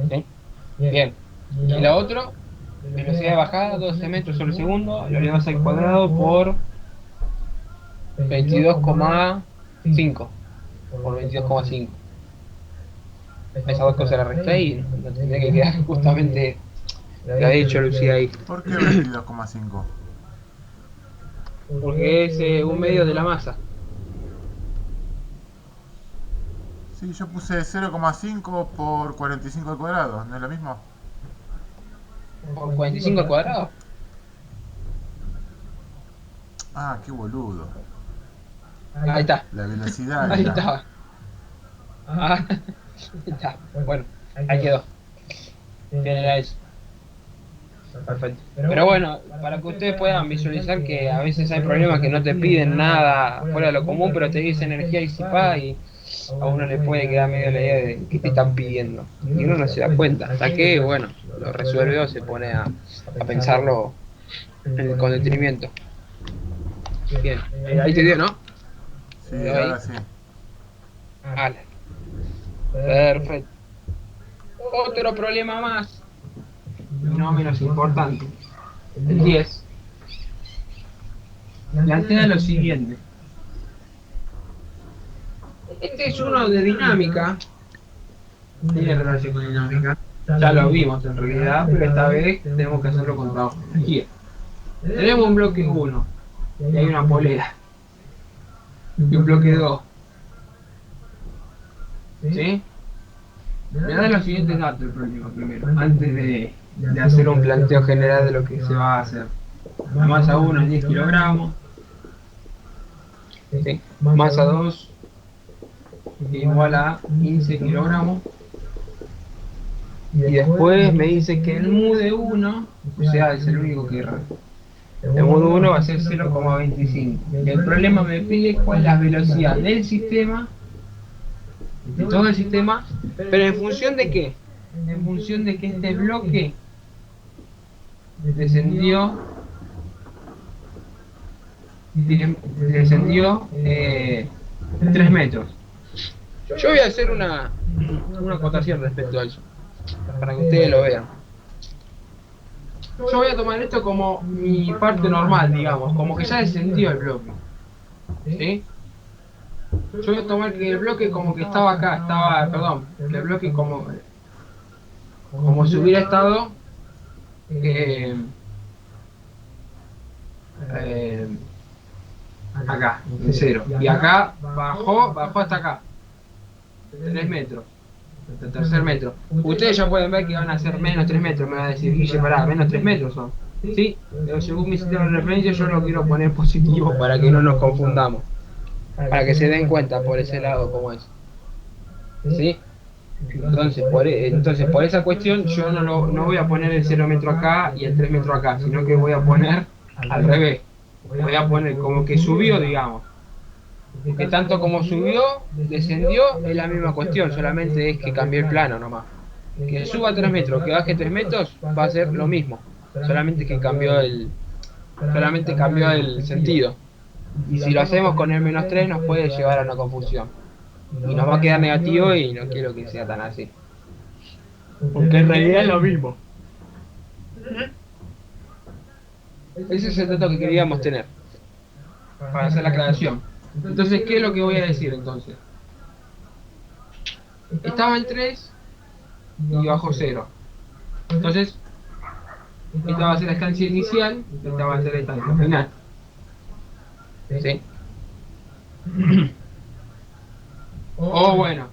¿Sí? Bien. Y la otra, velocidad de bajada, 12 metros sobre segundo, lo elevas al cuadrado por 22,5. Por 22,5. Esas dos cosas las resté y no tendría que quedar justamente, lo había dicho Lucía ahí. ¿Por qué 22,5? Porque es un medio de la masa. Sí, yo puse 0,5 por 45 al cuadrado, ¿no es lo mismo? Por 45 al cuadrado. Ah, qué boludo. Ahí está. La velocidad Ahí era. estaba. Ah, ahí está. Bueno, ahí quedó. Bien, era eso. Perfecto. Pero bueno, para que ustedes puedan visualizar que a veces hay problemas que no te piden nada fuera de lo común, pero te dicen energía disipada y a uno le puede quedar medio la idea de qué te están pidiendo. Y uno no se da cuenta. Hasta que, bueno, lo resuelve o se pone a pensarlo con detenimiento. Bien, ahí te dio, ¿no? Sí, ahora sí. Vale. Perfecto. Otro problema más, no menos importante. El 10 plantea lo siguiente. Este es uno de dinámica. Tiene relación con dinámica. Ya lo vimos en realidad, pero esta vez tenemos que hacerlo con trabajo de energía. Tenemos un bloque 1 y hay una polea. Y un bloque 2. ¿Sí? Me da los siguientes datos el problema primero, antes de hacer un planteo general de lo que se va a hacer. La masa 1 es 10 kilogramos. ¿Sí? Masa 2 igual a 15 kilogramos. y después me dice que el mu de 1, o sea, es el único que erra. El mu de 1 va a ser 0,25. Y el problema me pide cuál es la velocidad del sistema, de todo el sistema, pero ¿en función de qué? En función de que este bloque descendió 3 metros. Yo voy a hacer una acotación respecto a eso, para que ustedes lo vean. Yo voy a tomar esto como mi parte normal, digamos, como que ya descendió el bloque. ¿Sí? Yo voy a tomar que el bloque como que estaba acá, que el bloque como si hubiera estado acá, en cero. Y acá bajó hasta acá, 3 metros. El tercer metro. Ustedes ya pueden ver que van a ser menos 3 metros, me van a decir, Guille, pará, menos 3 metros son. Sí, pero según mi sistema de referencia yo lo quiero poner positivo para que no nos confundamos. Para que se den cuenta por ese lado cómo es. ¿Sí? Entonces por esa cuestión yo no voy a poner el 0 metro acá y el 3 metros acá, sino que voy a poner al revés. Voy a poner como que subió, digamos. Que tanto como subió, descendió, es la misma cuestión, solamente es que cambió el plano nomás. Que suba 3 metros, que baje 3 metros, va a ser lo mismo. Solamente que cambió el sentido. Y si lo hacemos con el menos 3 nos puede llevar a una confusión. Y nos va a quedar negativo y no quiero que sea tan así. Porque en realidad es lo mismo. Ese es el dato que queríamos tener. Para hacer la aclaración. Entonces, ¿qué es lo que voy a decir entonces? Estaba en 3 y bajó 0. Entonces, esta va a ser la estancia inicial, esta va a ser la estancia final. ¿Sí? O bueno,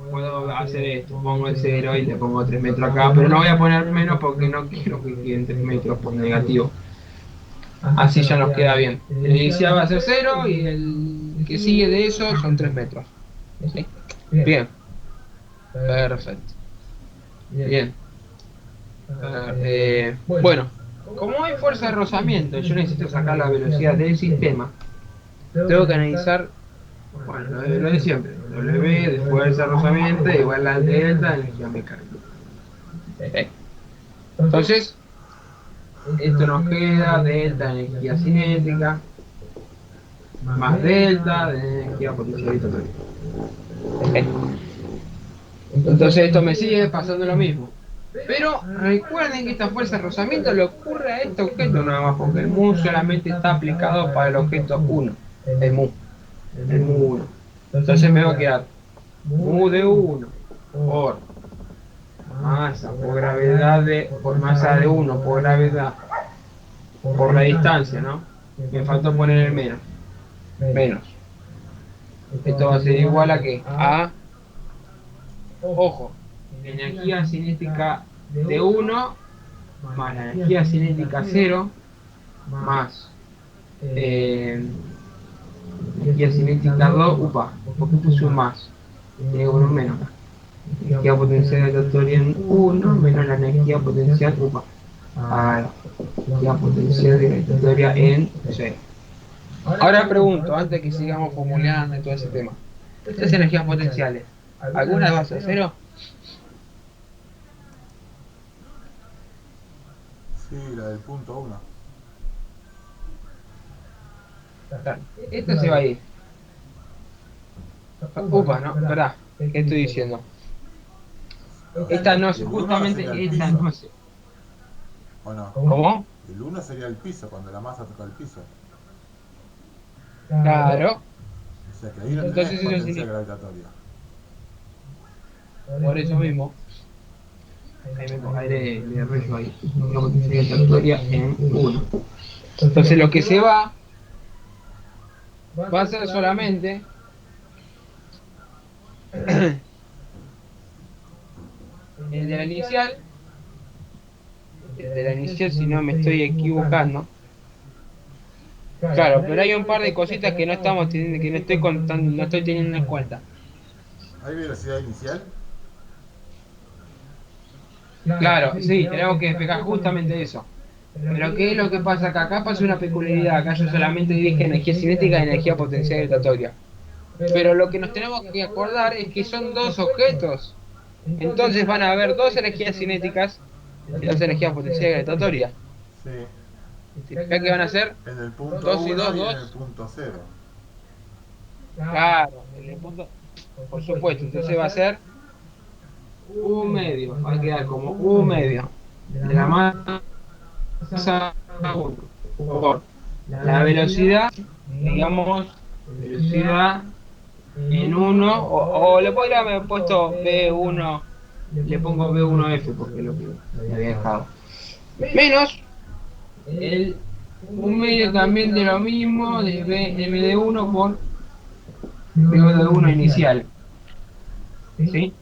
puedo hacer esto, pongo el 0 y le pongo 3 metros acá, pero no voy a poner menos porque no quiero que queden 3 metros por negativo. Así ya nos queda bien. El inicial va a ser 0 y el que sigue de eso son 3 metros. ¿Sí? Bien. Perfecto. Bien. Bueno, como hay fuerza de rozamiento, yo necesito sacar la velocidad del sistema. Tengo que analizar, bueno, lo de siempre. W de fuerza de rozamiento igual a delta de energía mecánica. Entonces, esto nos queda delta de energía cinética más delta de energía potencial gravitatoria. Entonces esto me sigue pasando lo mismo. Pero recuerden que esta fuerza de rozamiento le ocurre a este objeto nada más, porque el mu solamente está aplicado para el objeto 1. El mu 1. Entonces me va a quedar mu de 1 por masa por gravedad por masa de 1 por gravedad por la distancia, ¿no? Me faltó poner el menos. Esto va a ser igual a ¿qué? A, ojo, energía cinética de 1 más la energía cinética 0 más energía cinética 2, porque puse un más, tiene que poner un menos. Energía potencial gravitatoria en 1 menos la energía potencial energía potencial gravitatoria en 0. Ahora pregunto, antes que sigamos formulando y todo ese tema, estas energías potenciales, ¿alguna va a ser 0? Sí, la del punto 1. Esto se va a ir. No, ¿verdad? ¿Qué estoy diciendo? Esta no sé, justamente esta no sé. ¿O no? ¿Cómo? El 1 sería el piso, cuando la masa toca el piso. Claro. O sea que ahí no Entonces tenés eso potencial significa, gravitatoria. por eso mismo, ahí me pongaré de rollo ahí, la potencial gravitatoria en 1. Entonces lo que se va a ser solamente el de la inicial, si no me estoy equivocando. Claro, pero hay un par de cositas que no estamos teniendo, que no estoy teniendo en cuenta. ¿Hay velocidad inicial? Claro, sí, tenemos que despejar justamente eso. Pero ¿qué es lo que pasa acá? Acá pasa una peculiaridad. Acá yo solamente dije energía cinética y energía potencial gravitatoria. Pero lo que nos tenemos que acordar es que son dos objetos. Entonces van a haber dos energías cinéticas y dos energías potenciales gravitatorias. Sí. ¿Significa que van a ser En el punto 2 y 1 2, y en el 2? punto 0. Claro, en el punto, por supuesto. Entonces va a ser un medio. Va a quedar como un medio de la masa 1 por la velocidad, digamos, velocidad en 1, o le podría haber puesto B1, le pongo B1F porque es lo que me había dejado. Menos un medio también de lo mismo, de M de 1 por B de 1 inicial. ¿Sí?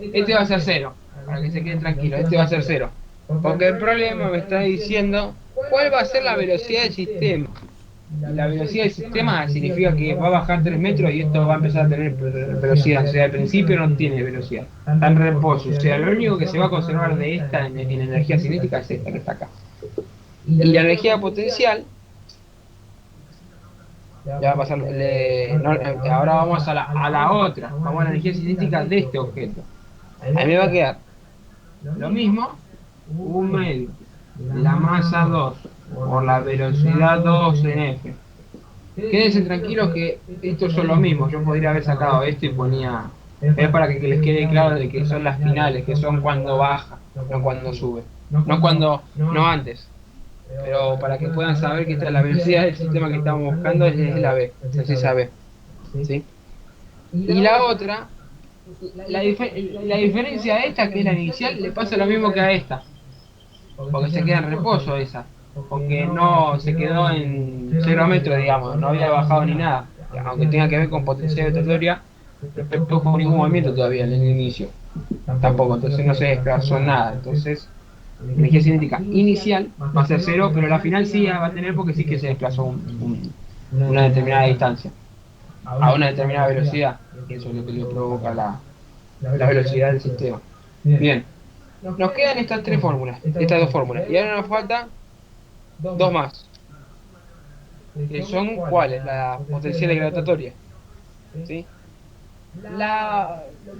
Este va a ser 0, para que se queden tranquilos, este va a ser 0. Porque el problema me está diciendo cuál va a ser la velocidad del sistema. Y la velocidad del sistema significa que va a bajar 3 metros y esto va a empezar a tener velocidad. O sea, al principio no tiene velocidad. Está en reposo. O sea, lo único que se va a conservar de esta en energía cinética es esta que está acá. Y la energía potencial, ya va a pasar, ahora vamos a la otra. Vamos a la energía cinética de este objeto. Ahí me va a quedar lo mismo, un medio de la masa 2 por la velocidad 2 en F. Quédense tranquilos que estos son los mismos. Yo podría haber sacado esto y ponía. Es para que les quede claro de que son las finales, que son cuando baja, no cuando sube. No antes. Pero para que puedan saber que esta es la velocidad del sistema que estamos buscando es la B, es esa B. ¿Sí? Y la otra, la diferencia a esta, que es la inicial, le pasa lo mismo que a esta. Porque se queda en reposo esa. Porque no se quedó en 0 metros, digamos, no había bajado ni nada. Aunque tenga que ver con potencia gravitatoria, no produjo ningún movimiento todavía en el inicio. Tampoco, entonces no se desplazó nada. Entonces, energía cinética inicial va a ser 0, pero la final sí va a tener porque sí que se desplazó una determinada distancia, a una determinada velocidad. Eso es lo que le provoca la velocidad del sistema. Bien. Nos quedan estas tres fórmulas, estas dos fórmulas, y ahora nos faltan dos más, que son ¿cuáles? Las potenciales gravitatorias, ¿sí?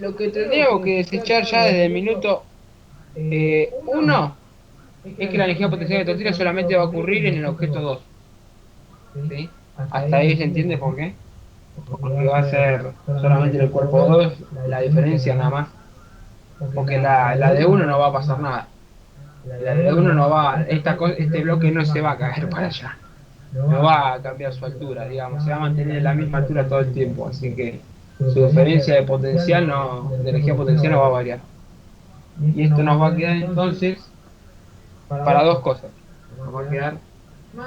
Lo que tendríamos que desechar ya desde el minuto 1 es que la energía potencial gravitatoria solamente va a ocurrir en el objeto 2, ¿sí? Hasta ahí se entiende por qué, porque va a ser solamente en el cuerpo 2 la diferencia nada más, porque la de 1 no va a pasar nada. La de uno no va, este bloque no se va a caer para allá, no va a cambiar su altura, digamos, se va a mantener en la misma altura todo el tiempo, así que su diferencia de potencial de energía potencial no va a variar. Y esto nos va a quedar entonces para dos cosas. Nos va a quedar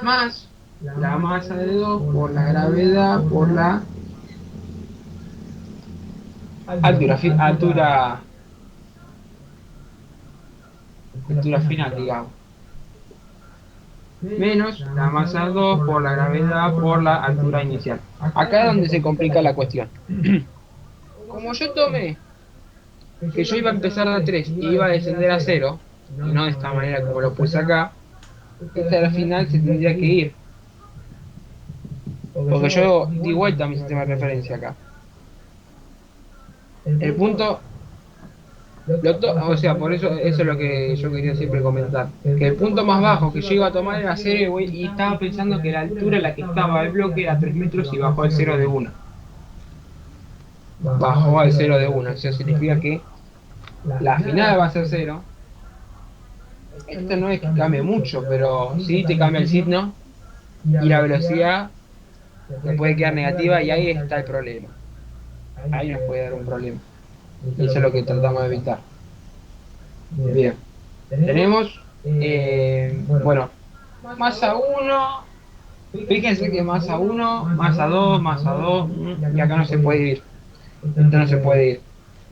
más la masa de 2 por la gravedad por la altura final, digamos. Menos la masa 2 por la gravedad por la altura inicial. Acá es donde se complica la cuestión. Como yo tomé que yo iba a empezar a 3 y iba a descender a 0, y no de esta manera como lo puse acá, esta al final se tendría que ir. Porque yo di vuelta a mi sistema de referencia acá. El punto, o sea, por eso es lo que yo quería siempre comentar. Que el punto más bajo que yo iba a tomar era 0 y estaba pensando que la altura en la que estaba el bloque era 3 metros y bajó al 0 de 1. Bajó al 0 de 1, eso significa que la final va a ser 0. Esto no es que cambie mucho, pero sí te cambia el signo y la velocidad te puede quedar negativa y ahí está el problema. Ahí nos puede dar un problema. Y eso es lo que tratamos de evitar. Bien. Tenemos, bueno, masa 1. Fíjense que masa 1, masa 2, masa 2, y acá no se puede ir. Esto no se puede ir.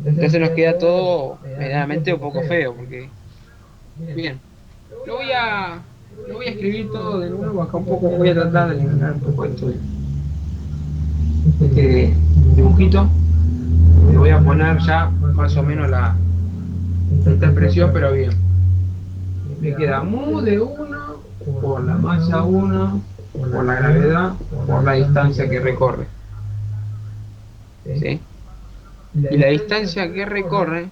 Entonces nos queda todo medianamente un poco feo, porque... Bien. Lo voy a escribir todo de nuevo acá un poco, voy a tratar de eliminar un poco este dibujito. Le voy a poner ya más o menos esta expresión, pero bien. Me queda mu de 1 por la masa 1 por la gravedad por la distancia que recorre. ¿Sí? Y la distancia que recorre,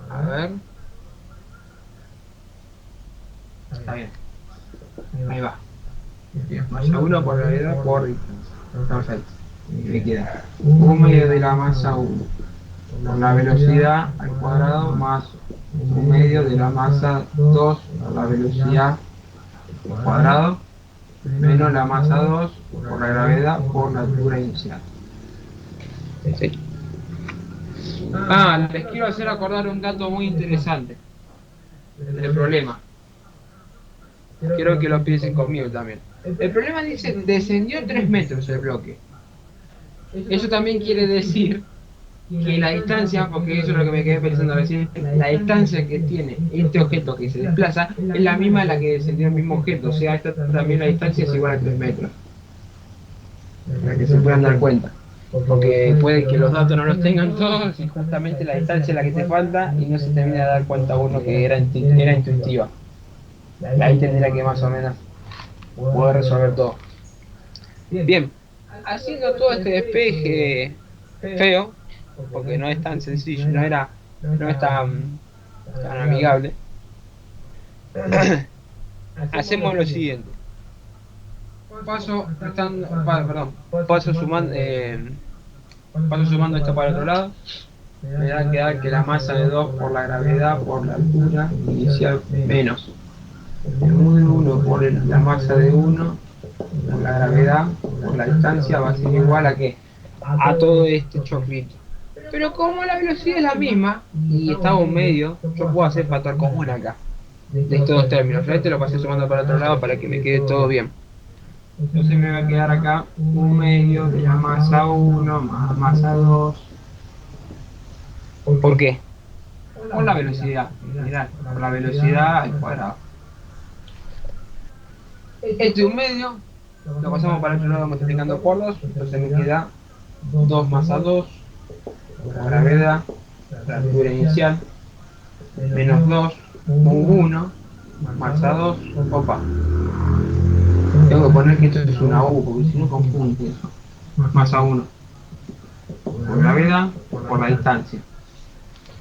a ver, está bien, ahí va. Bien, masa 1 por gravedad por distancia. Perfecto. Me queda 1/2 de la masa 1 por la velocidad al cuadrado más 1/2 de la masa 2 por la velocidad al cuadrado menos la masa 2 por la gravedad por la altura inicial. ¿Sí? Les quiero hacer acordar un dato muy interesante del problema. Quiero que lo piensen conmigo también. El problema dice, descendió 3 metros el bloque. Eso también quiere decir que la distancia, porque eso es lo que me quedé pensando recién, la distancia que tiene este objeto que se desplaza es la misma a la que descendió el mismo objeto, o sea, esta también la distancia es igual a 3 metros. Para que se puedan dar cuenta. Porque puede que los datos no los tengan todos y justamente la distancia es la que te falta y no se termina de dar cuenta uno que era intuitiva. Y ahí tendría que más o menos poder resolver todo. Bien, haciendo todo este despeje feo, porque no es tan sencillo, no es tan amigable, hacemos lo siguiente. Paso sumando esto para el otro lado. Me da a quedar que la masa de 2 por la gravedad por la altura inicial menos el mu de 1 por la masa de 1 por la gravedad por la distancia va a ser igual a ¿qué? A todo este choclito. Pero como la velocidad es la misma y está a un medio, yo puedo hacer factor común acá de estos dos términos. Yo este lo pasé sumando para el otro lado para que me quede todo bien. Entonces me va a quedar acá 1/2 de la masa 1 más masa 2. ¿Por qué? Por la velocidad, mirá, por la velocidad al cuadrado. Este 1/2 lo pasamos para el otro lado multiplicando por 2, entonces me queda 2 masa 2, la gravedad, la altura inicial, menos 2, mu 1, masa 2, opa. Tengo que poner que esto es una U, porque si no confunde eso. Masa 1, por gravedad, por la distancia.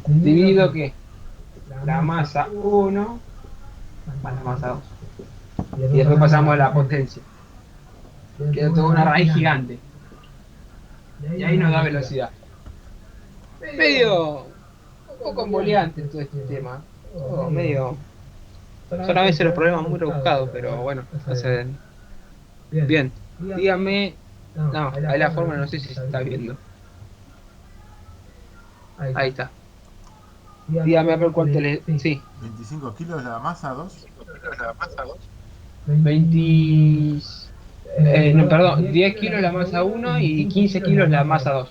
Dividido ¿qué? La masa 1 más la masa 2. Y después pasamos a la potencia. Queda toda una raíz gigante. Y ahí nos da velocidad. Medio un poco emboleante todo este tema. Todo medio. Son a veces los problemas muy rebuscados, pero bueno, hacen. Bien. Díganme. No, ahí la fórmula no sé si se está viendo. Ahí está. Dígame a ver cuánto le. Sí. 25 kilos la masa 2. 20. No, perdón, 10 kilos la masa 1 y 15 kilos la masa 2.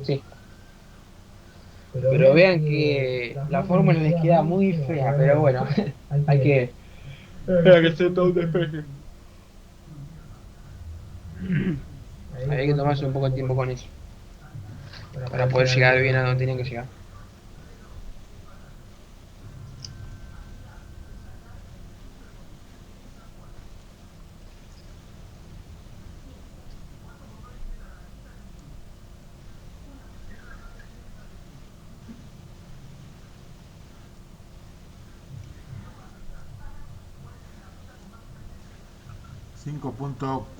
Sí. Pero vean que la fórmula les queda muy fea, pero bueno, hay que hacer todo un despeje. Hay que tomarse un poco de tiempo con eso, para poder llegar bien a donde tienen que llegar.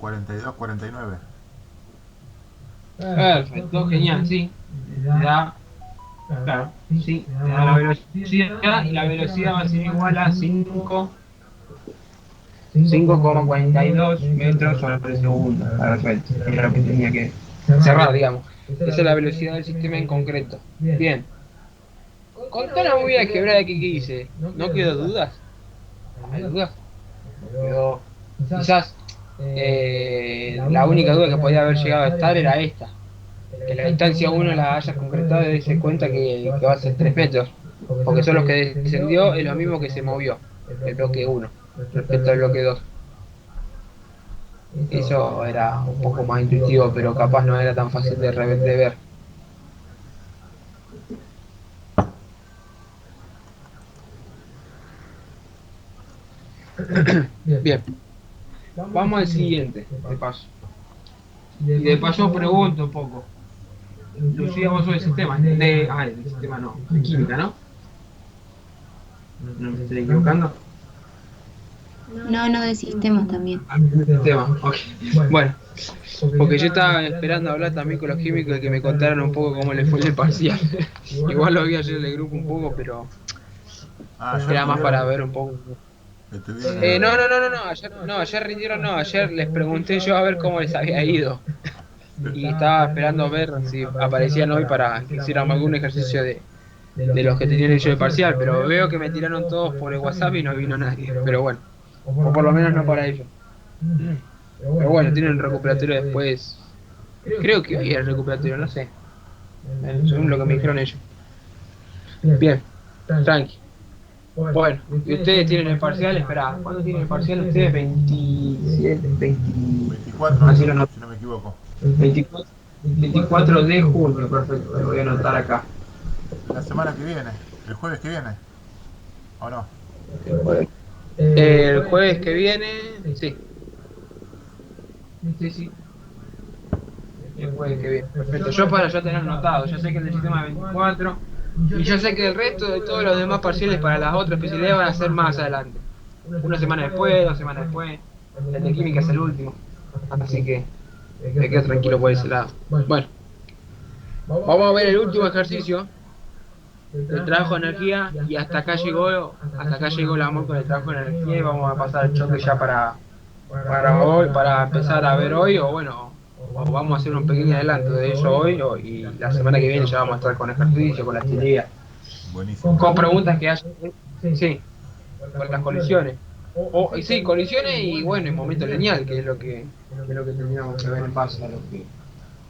.4249. Perfecto, genial, sí. Te da, claro, sí, te da la velocidad y la velocidad va a ser igual a 5,42 metros sobre segundo. Perfecto, era lo que tenía que cerrar, digamos. Esa es la velocidad del sistema en concreto. Bien. Con toda la movida quebrada que hice, ¿no quedó dudas? ¿Hay dudas? Quedó. Quizás la única duda que podía haber llegado a estar era esta. Que la distancia 1 la hayas concretado y des cuenta que va a ser 3 metros. Porque son los que descendió es lo mismo que se movió, el bloque 1, respecto al bloque 2. Eso era un poco más intuitivo, pero capaz no era tan fácil de ver. Bien, vamos al siguiente, de paso. Y de paso pregunto un poco. Lucía, vos sos del sistema, del sistema no, de química, ¿no? ¿No me estoy equivocando? No, no, de sistemas también. Sistema, ok. Bueno, porque yo estaba esperando hablar también con los químicos y que me contaran un poco cómo les fue en el parcial. Igual lo vi ayer en el grupo un poco, pero Ah, ayer era más para tuvieron, ver un poco. estuvieron Ayer rindieron, no, ayer les pregunté yo a ver cómo les había ido. Y estaba esperando ver si aparecían hoy para que hiciéramos algún ejercicio de los que tenían ellos de parcial, pero veo que me tiraron todos por el WhatsApp y no vino nadie, pero bueno, o por lo menos no para ellos. Pero bueno, tienen el recuperatorio después, creo que hoy es el recuperatorio, no sé, según lo que me dijeron ellos. Bien, tranqui. Bueno, y ustedes tienen el parcial, espera, ¿cuándo tienen el parcial ustedes? 27, 24, así lo noto. si no me equivoco. 24 de junio, perfecto, lo voy a anotar acá. La semana que viene, el jueves que viene, ¿o no? El jueves que viene, sí. Sí. El jueves que viene, perfecto. Yo para ya tener anotado, ya sé que el del sistema es 24 y yo sé que el resto de todos los demás parciales para las otras especialidades van a ser más adelante. Una semana después, 2 semanas después. El de química es el último. Así que me quedo tranquilo por ese lado. Bueno, vamos a ver el último ejercicio del trabajo de energía y hasta acá llegó el amor con el trabajo de energía y vamos a pasar al choque ya para hoy, para empezar a ver hoy, o bueno, o vamos a hacer un pequeño adelanto de eso hoy y la semana que viene ya vamos a estar con ejercicio, con las teorías, Buenísimo. con preguntas que haya, sí, con las colisiones. Y sí, colisiones y bueno, en momento lineal, que es lo que tendríamos que ver en base a lo que...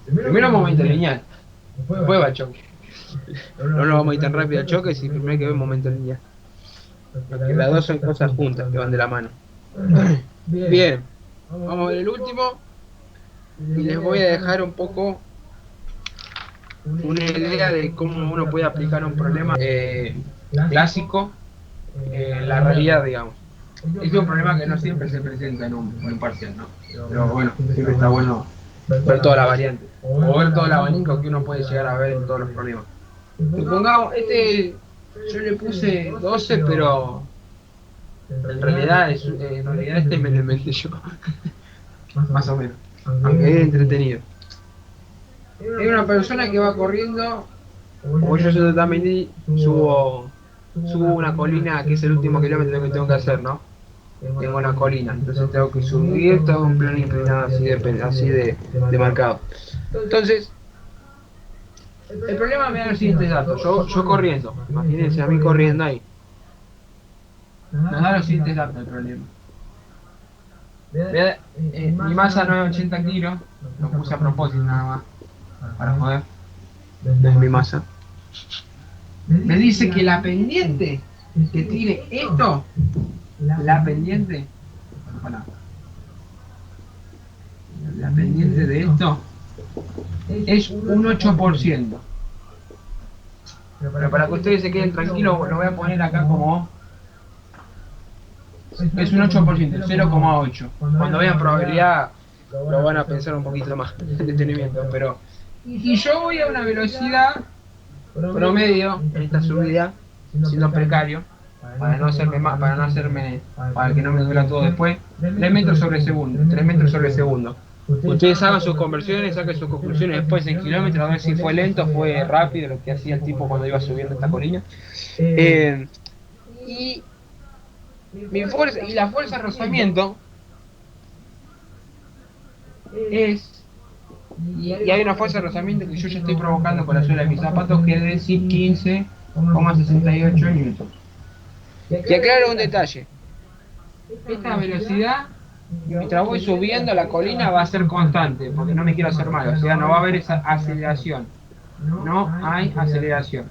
Primero momento lineal, después va el choque. No nos vamos a ir tan rápido al choque si primero hay que ver momento lineal. Porque las dos son cosas juntas que van de la mano. Bien, vamos a ver el último y les voy a dejar un poco una idea de cómo uno puede aplicar un problema clásico en la realidad, digamos. Este es un problema que no siempre se presenta en un parcial, ¿no? Pero bueno, siempre está bueno ver toda la variante o ver todo el abanico que uno puede llegar a ver en todos los problemas. Supongamos, yo le puse 12, pero en realidad este me lo inventé yo, más o menos, aunque es entretenido. Hay una persona que va corriendo, como yo también subo una colina que es el último kilómetro que tengo que hacer, ¿no? Tengo una colina, entonces tengo que subir todo un plano inclinado así de marcado. Entonces, el problema me da los siguientes datos, yo corriendo, imagínense a mí corriendo ahí. Me da los siguientes datos el problema. Mi masa no es 80 kilos, lo puse a propósito nada más, para joder, no es mi masa. Me dice que la pendiente que tiene esto, la pendiente de esto es un 8%. Pero para que ustedes se queden tranquilos, lo voy a poner acá como... Es un 8%, 0,8. Cuando vean probabilidad lo van a pensar un poquito más en detenimiento, pero... Y yo voy a una velocidad promedio en esta subida, siendo precario, para que no me duela todo después, 3 metros sobre segundo. Ustedes hagan sus conversiones, saquen sus conclusiones después en kilómetros, a ver si fue lento, fue rápido lo que hacía el tipo cuando iba subiendo esta colina. Y la fuerza de rozamiento es... Y hay una fuerza de rozamiento que yo ya estoy provocando con la suela de mis zapatos, que es de 15,68 newtons. Y aclaro un detalle. Esta velocidad, mientras voy subiendo la colina, va a ser constante, porque no me quiero hacer mal, o sea, no va a haber esa aceleración. No hay aceleración.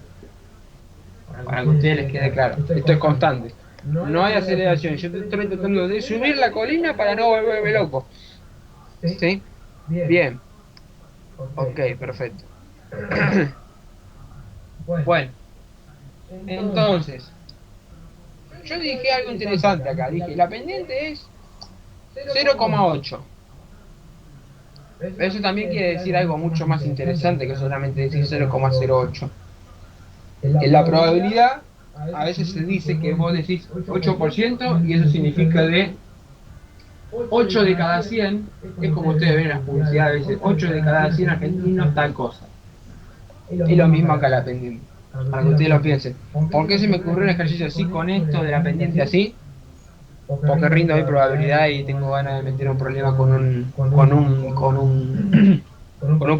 Para que a ustedes les quede claro, esto es constante. No hay aceleración, yo estoy tratando de subir la colina para no volverme loco. ¿Sí? Bien. Ok, perfecto. Bueno, entonces, yo dije algo interesante acá. Dije, la pendiente es 0,8. Pero eso también quiere decir algo mucho más interesante que solamente decir 0,08. En la probabilidad, a veces se dice que vos decís 8% y eso significa de 8 de cada 100, es como ustedes ven en las publicidades, a veces 8 de cada 100 argentinos tal cosa. Y lo mismo acá la pendiente, para que ustedes lo piensen. ¿Por qué se me ocurrió un ejercicio así con esto de la pendiente así? Porque rindo mi probabilidad y tengo ganas de meter un problema con un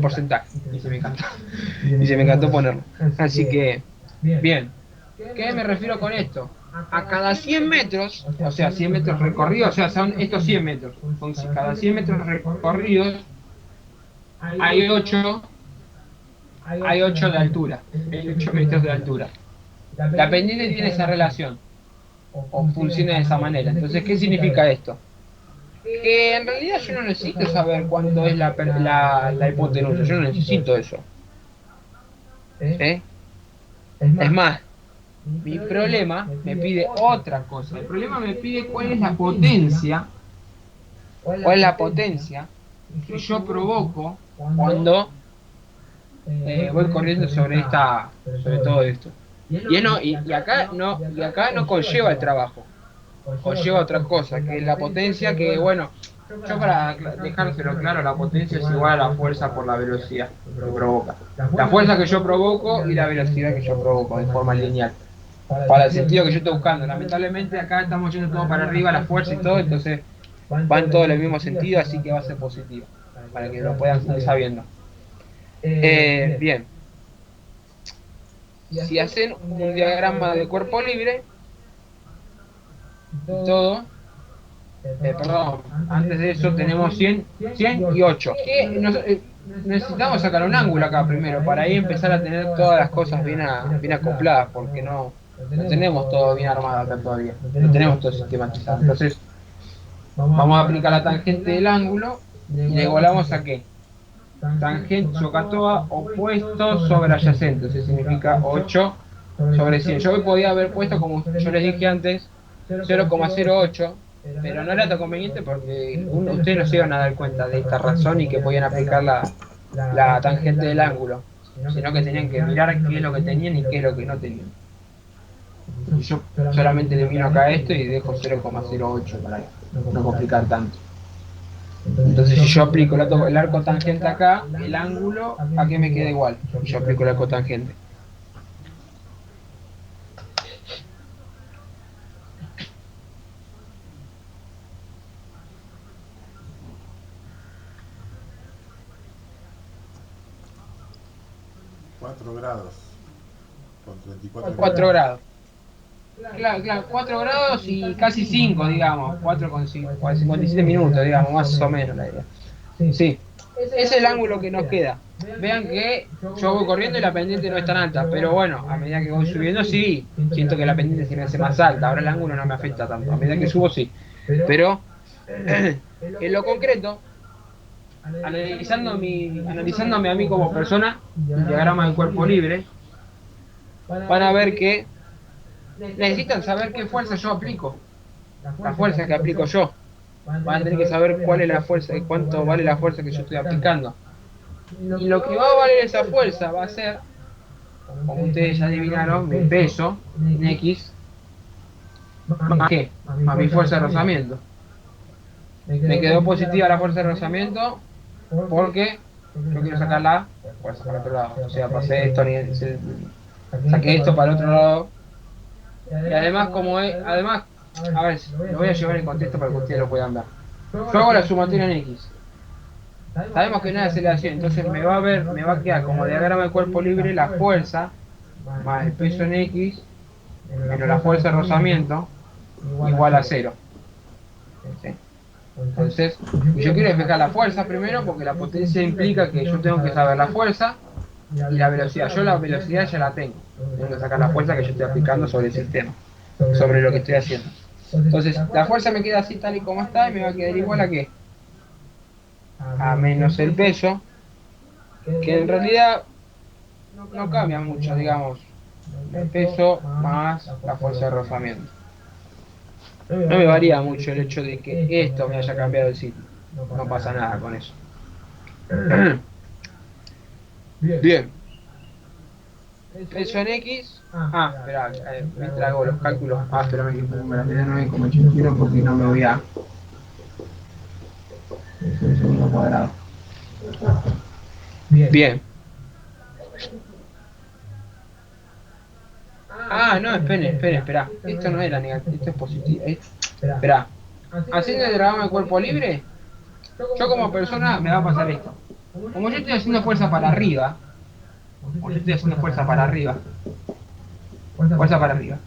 porcentaje. Y se me encantó ponerlo. Así que, bien. ¿Qué me refiero con esto? A cada 100 metros, o sea, 100 metros recorridos, o sea, son estos 100 metros. Cada 100 metros recorridos hay 8 de altura, hay 8 metros de altura. La pendiente tiene esa relación, o funciona de esa manera. Entonces, ¿qué significa esto? Que en realidad yo no necesito saber cuánto es la hipotenusa, yo no necesito eso. ¿Sí? Es más, mi problema me pide otra cosa. El problema me pide cuál es la potencia que yo provoco cuando voy corriendo sobre todo esto. Y acá no conlleva el trabajo, conlleva otra cosa, que es la potencia que, bueno, yo para dejárselo claro, la potencia es igual a la fuerza por la velocidad que provoca. La fuerza que yo provoco y la velocidad que yo provoco de forma lineal. Para el sentido que yo estoy buscando. Lamentablemente acá estamos yendo todo para arriba, la fuerza y todo, entonces van todos en el mismo sentido, así que va a ser positivo, para que lo puedan ir sabiendo. Bien. Si hacen un diagrama de cuerpo libre, todo, perdón, antes de eso tenemos 100 y 8. Necesitamos sacar un ángulo acá primero, para ahí empezar a tener todas las cosas bien acopladas, porque no tenemos todo bien armado acá todavía, no tenemos todo sistematizado. Entonces, vamos a aplicar la tangente del ángulo y le igualamos a ¿qué? Tangente Socatoa opuesto sobre adyacente, eso significa 8 sobre 100. Yo podía haber puesto, como yo les dije antes, 0,08, pero no era tan conveniente porque ustedes no se iban a dar cuenta de esta razón y que podían aplicar la tangente del ángulo, sino que tenían que mirar qué es lo que tenían y qué es lo que no tenían. Y yo solamente elimino acá esto y dejo 0,08 para no complicar tanto. Entonces si yo aplico el arco tangente acá, el ángulo, ¿a qué me queda igual? Y yo aplico el arco tangente. grados. Con 34 4 grados. Claro, 4 grados y casi 5, digamos. 4 con 57 minutos, digamos, más o menos la idea. Sí, ese es el ángulo que nos queda. Vean que yo voy corriendo y la pendiente no es tan alta, pero bueno, a medida que voy subiendo, sí, siento que la pendiente se me hace más alta. Ahora el ángulo no me afecta tanto, a medida que subo, sí. Pero en lo concreto, analizándome a mí como persona, el diagrama del cuerpo libre, van a ver que necesitan saber qué fuerza yo aplico, la fuerza que aplico yo. Van a tener que saber cuál es la fuerza y cuánto vale la fuerza que yo estoy aplicando. Y lo que va a valer esa fuerza va a ser, como ustedes ya adivinaron, mi peso en X, más que a mi fuerza de rozamiento. Me quedó positiva la fuerza de rozamiento porque yo quiero sacar la fuerza para el otro lado. O sea, pasé esto, saqué esto para el otro lado. Y además, a ver, lo voy a llevar en contexto para que ustedes lo puedan ver. Yo hago la sumatoria en X. Sabemos que no hay aceleración, entonces me va a quedar como diagrama de cuerpo libre la fuerza más el peso en X menos la fuerza de rozamiento igual a 0. ¿Sí? Entonces, yo quiero despejar la fuerza primero porque la potencia implica que yo tengo que saber la fuerza y la velocidad. Yo la velocidad ya la tengo. Tengo que sacar la fuerza que yo estoy aplicando sobre el sistema, sobre lo que estoy haciendo. Entonces, la fuerza me queda así tal y como está y me va a quedar igual a ¿qué? A menos el peso, que en realidad no cambia mucho, digamos, el peso más la fuerza de rozamiento. No me varía mucho el hecho de que esto me haya cambiado el sitio. No pasa nada con eso. Bien. Peso en X. Espera, me trago los cálculos. Espérame que me la tenía 9,81 porque no me voy a. Es un segundo cuadrado. Bien. No, espera. Esto no era negativo, esto es positivo. Espera. Haciendo el diagrama de cuerpo libre, yo como persona me va a pasar esto. Como yo estoy haciendo fuerza para arriba, fuerza para arriba.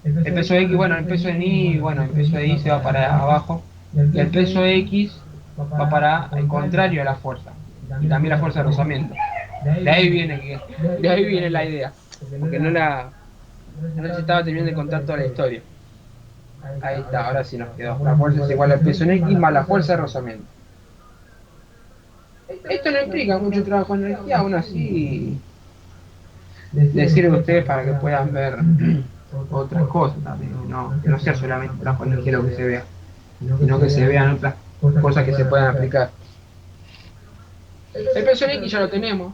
El peso X, bueno, el peso en Y, bueno, el peso de Y se va para abajo. Y el peso X va para el contrario a la fuerza. Y también la fuerza de rozamiento. De ahí viene la idea. Porque no se estaba teniendo en contacto a la historia. Ahí está, ahora sí nos quedó. La fuerza es igual al peso en X más la fuerza de rozamiento. Esto no implica mucho trabajo en energía, aún así les sirve a ustedes para que puedan ver otras cosas también, que no sea solamente trabajo en energía lo que se vea, sino que se vean otras cosas que se puedan aplicar. El peso en X ya lo tenemos.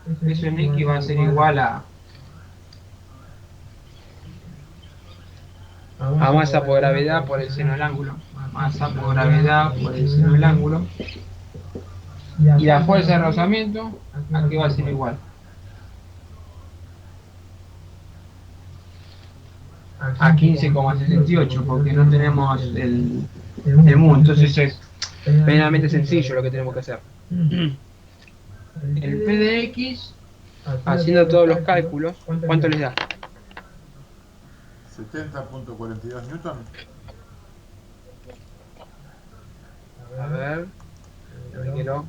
El peso en X va a ser igual a masa por gravedad por el seno del ángulo. Masa por gravedad por el seno del ángulo. Y la fuerza de rozamiento, aquí va a ser igual. A 15,68, porque no tenemos el mu, entonces es plenamente sencillo lo que tenemos que hacer. El P de X, haciendo todos los cálculos, ¿cuánto les da? 70.42 newton. A ver, quiero.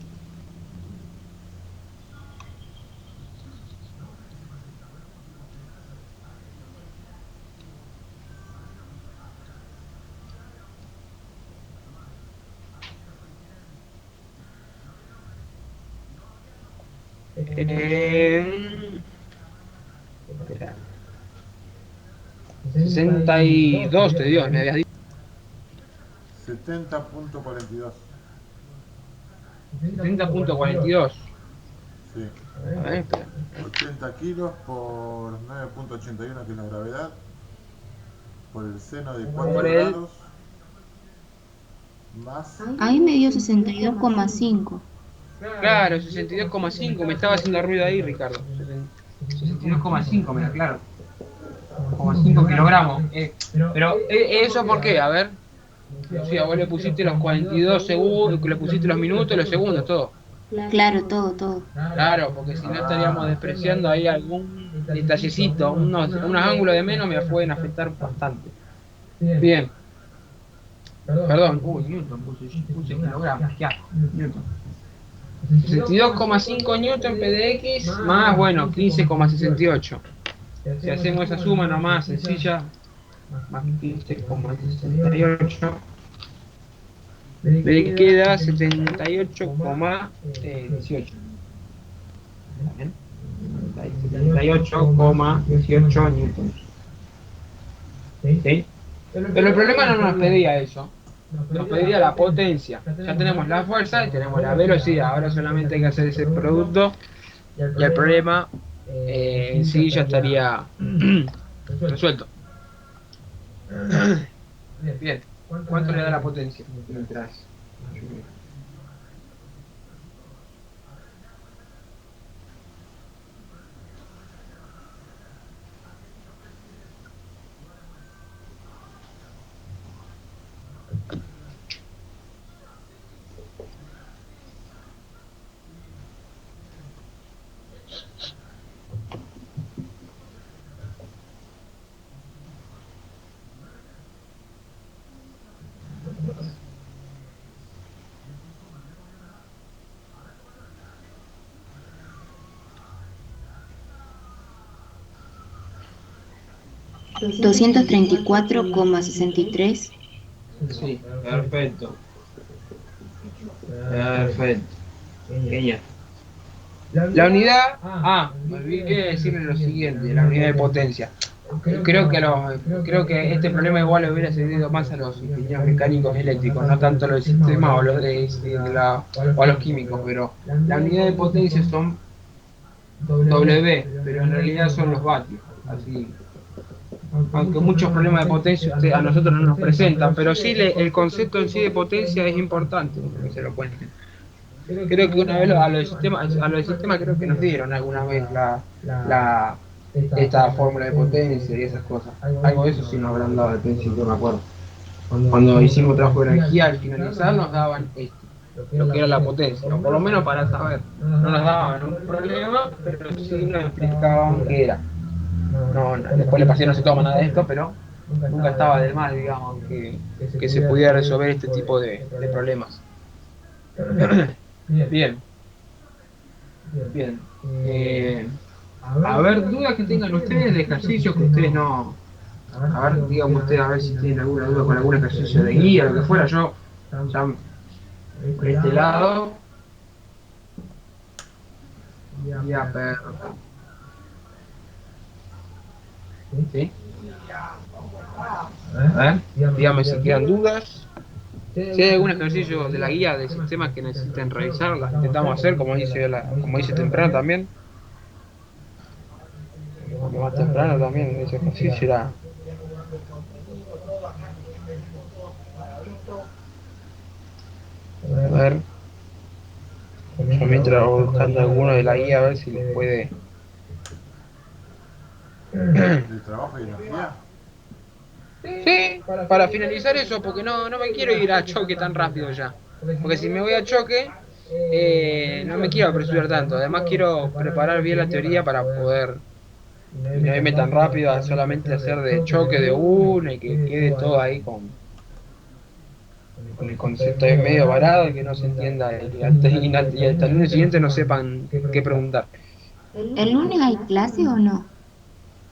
Espera. 62 te dio, me habías dicho. 70.42. 70,42. Sí. A ver, espera. 80 kilos por 9.81, que es la gravedad. Por el seno de 4 Por el- grados. Más. Ahí me dio 62,5. Claro, 62,5, me estaba haciendo ruido ahí, Ricardo. 62,5, me da claro. 5 kilogramos. Pero, ¿eso por qué? A ver. Sí, a vos le pusiste los 42 segundos, le pusiste los minutos, los segundos, todo. Claro, todo. Claro, porque si no estaríamos despreciando ahí algún detallecito, unos ángulos de menos me pueden afectar bastante. Bien. Perdón, Newton, puse kilogramos, ya, Newton. 62,5 Newton PDX más, bueno, 15,68. Si hacemos esa suma nomás sencilla, más 15,68, me queda 78,18. 78,18 newtons. ¿Sí? Pero el problema no nos pedía eso, nos pediría la potencia. Ya tenemos la fuerza y tenemos la velocidad, ahora solamente hay que hacer ese producto y el problema en sí ya estaría resuelto. Bien, ¿cuánto le da la potencia? Mientras... $234,63. Sí, perfecto. Perfecto. Genial. La unidad, me olvidé de decirle lo siguiente, la unidad de potencia. Creo que este problema igual le hubiera servido más a los ingenieros mecánicos y eléctricos, no tanto a los de sistema o, o a los químicos, pero la unidad de potencia son W, pero en realidad son los vatios. Así, aunque muchos problemas de potencia a nosotros no nos presentan, pero sí el concepto en sí de potencia es importante que se lo cuenten. Creo que una vez a los de sistema creo que nos dieron alguna vez esta fórmula de potencia y esas cosas. Algo de eso sí nos habrán dado al principio, me acuerdo. Cuando hicimos trabajo de energía, al finalizar nos daban lo que era la potencia, o por lo menos para saber. No nos daban un problema, pero sí nos explicaban qué era. Después le pasé no se toma nada de esto, pero nunca estaba de más, digamos, que se pudiera resolver este tipo de problemas. Bien. A ver, dudas que tengan ustedes de ejercicios que ustedes no... A ver, díganme ustedes a ver si tienen alguna duda con algún ejercicio de guía, lo que fuera. Yo, ya por este lado... Ya, ¿sí? A ver, díganme si quedan dudas. Si hay algún ejercicio de la guía de sistemas que necesiten revisar, las intentamos hacer, como dice temprano también. Porque más temprano también ese ejercicio era... A ver. Yo mientras voy buscando alguno de la guía a ver si les puede... ¿El trabajo y energía? Sí, para finalizar eso, porque no me quiero ir a choque tan rápido ya. Porque si me voy a choque, no me quiero apresurar tanto. Además quiero preparar bien la teoría para poder no irme tan rápido a solamente hacer de choque de uno y que quede todo ahí con el concepto ahí medio varado y que no se entienda y hasta el lunes siguiente no sepan qué preguntar. ¿El lunes hay clase o no?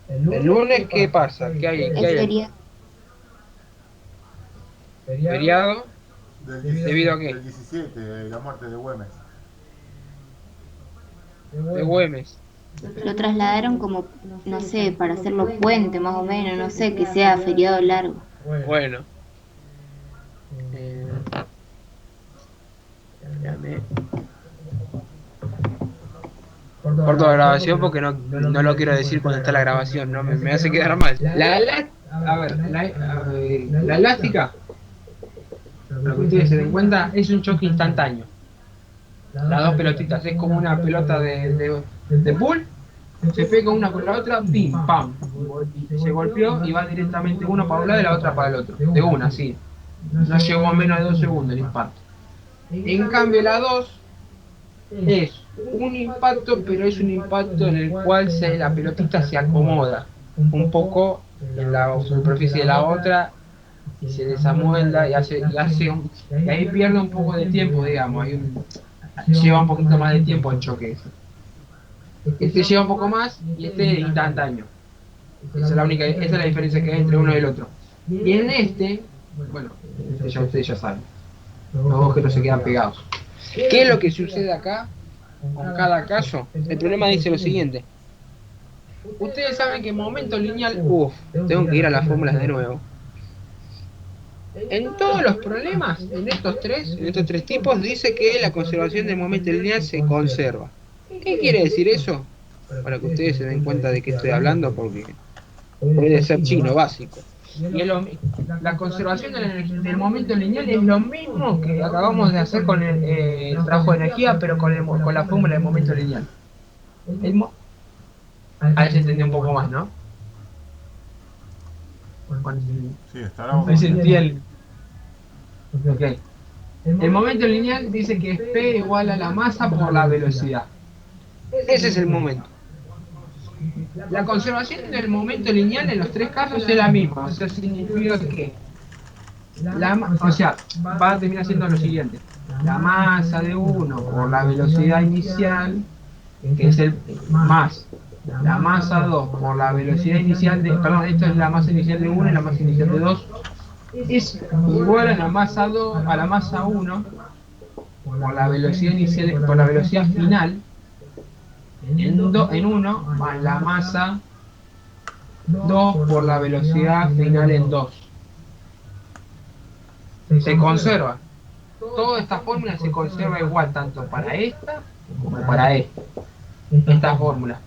¿El lunes qué pasa? ¿Qué hay? Es feriado. ¿Feriado? ¿Debido a qué? Del 17, la muerte de Güemes. De Güemes. Lo trasladaron como, no sé, para hacerlo puente más o menos, no sé, que sea feriado largo. Bueno. Espérame. Corto la grabación porque no lo quiero decir cuando está la grabación, no me hace quedar mal. La elástica, para que ustedes se den cuenta, es un choque instantáneo. Las dos pelotitas, es como una pelota de pool, se pega una con la otra, pim, pam, se golpeó y va directamente uno para un lado y la otra para el otro, de una, así. No llegó a menos de 2 segundos el impacto. En cambio la 2 es un impacto, pero es un impacto en el cual la pelotita se acomoda un poco en la superficie de la otra y se desamuelda y ahí pierde un poco de tiempo, digamos, lleva un poquito más de tiempo el choque. Este lleva un poco más y este es instantáneo. Esa es la diferencia que hay entre uno y el otro. Y en este, bueno, ya ustedes ya saben, los objetos se quedan pegados. ¿Qué es lo que sucede acá con cada caso? El problema dice lo siguiente. Ustedes saben que en momento lineal, tengo que ir a las fórmulas de nuevo. En todos los problemas, en estos tres tipos, dice que la conservación del momento lineal se conserva. ¿Qué quiere decir eso? Para que ustedes se den cuenta de qué estoy hablando, porque puede ser chino básico. Y la conservación del momento lineal es lo mismo que acabamos de hacer con el trabajo de energía, pero con la fórmula del momento lineal. Ahí se entendió un poco más, ¿no? Sí, estará. Ahí se entiende. Ok. El momento lineal dice que es P igual a la masa por la velocidad. Ese es el momento. La conservación del momento lineal en los tres casos es la misma. O sea, significa que va a terminar siendo lo siguiente. La masa de uno por la velocidad inicial, que es el más la masa 2 por la velocidad inicial de... Perdón, esto es la masa inicial de 1 y la masa inicial de 2. Es igual a la masa 2, a la masa 1 por la velocidad inicial, por la velocidad final en 1 más la masa 2 por la velocidad final en 2. Se conserva. Toda esta fórmula se conserva igual tanto para esta como para esta. Esta fórmula.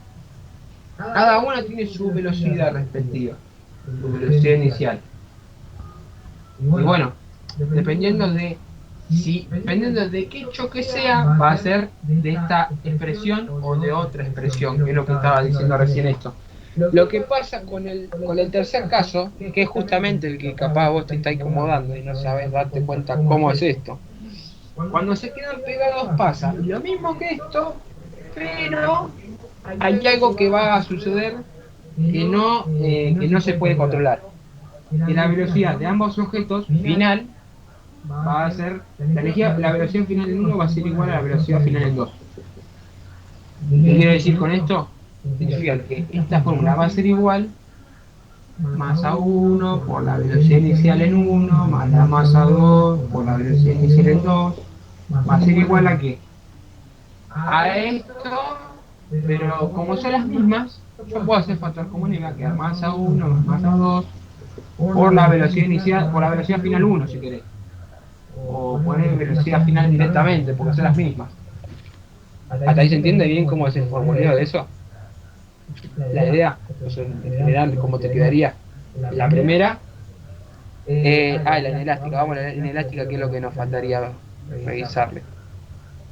Cada una tiene su velocidad respectiva, su velocidad inicial. Y bueno, dependiendo de qué choque sea, va a ser de esta expresión o de otra expresión, que es lo que estaba diciendo recién esto. Lo que pasa con el tercer caso, que es justamente el que capaz vos te está incomodando y no sabes darte cuenta cómo es esto. Cuando se quedan pegados pasa lo mismo que esto, pero hay algo que va a suceder que no se puede controlar. Que la velocidad de ambos objetos final va a ser, la velocidad final en 1 va a ser igual a la velocidad final en 2. ¿Qué quiero decir con esto? Significa que esta fórmula va a ser igual masa 1 por la velocidad inicial en 1 más la masa 2 por la velocidad inicial en 2 va a ser igual a qué? A esto, pero como son las mismas, yo puedo hacer factor común y va a quedar masa 1 más masa 2 por la velocidad inicial, por la velocidad final 1 si querés. O poner velocidad final directamente, porque son las mismas. ¿Hasta ahí se entiende bien cómo es el formuleo de eso? La idea, eso en general, cómo te quedaría. La primera, la inelástica, vamos a la inelástica, que es lo que nos faltaría revisarle.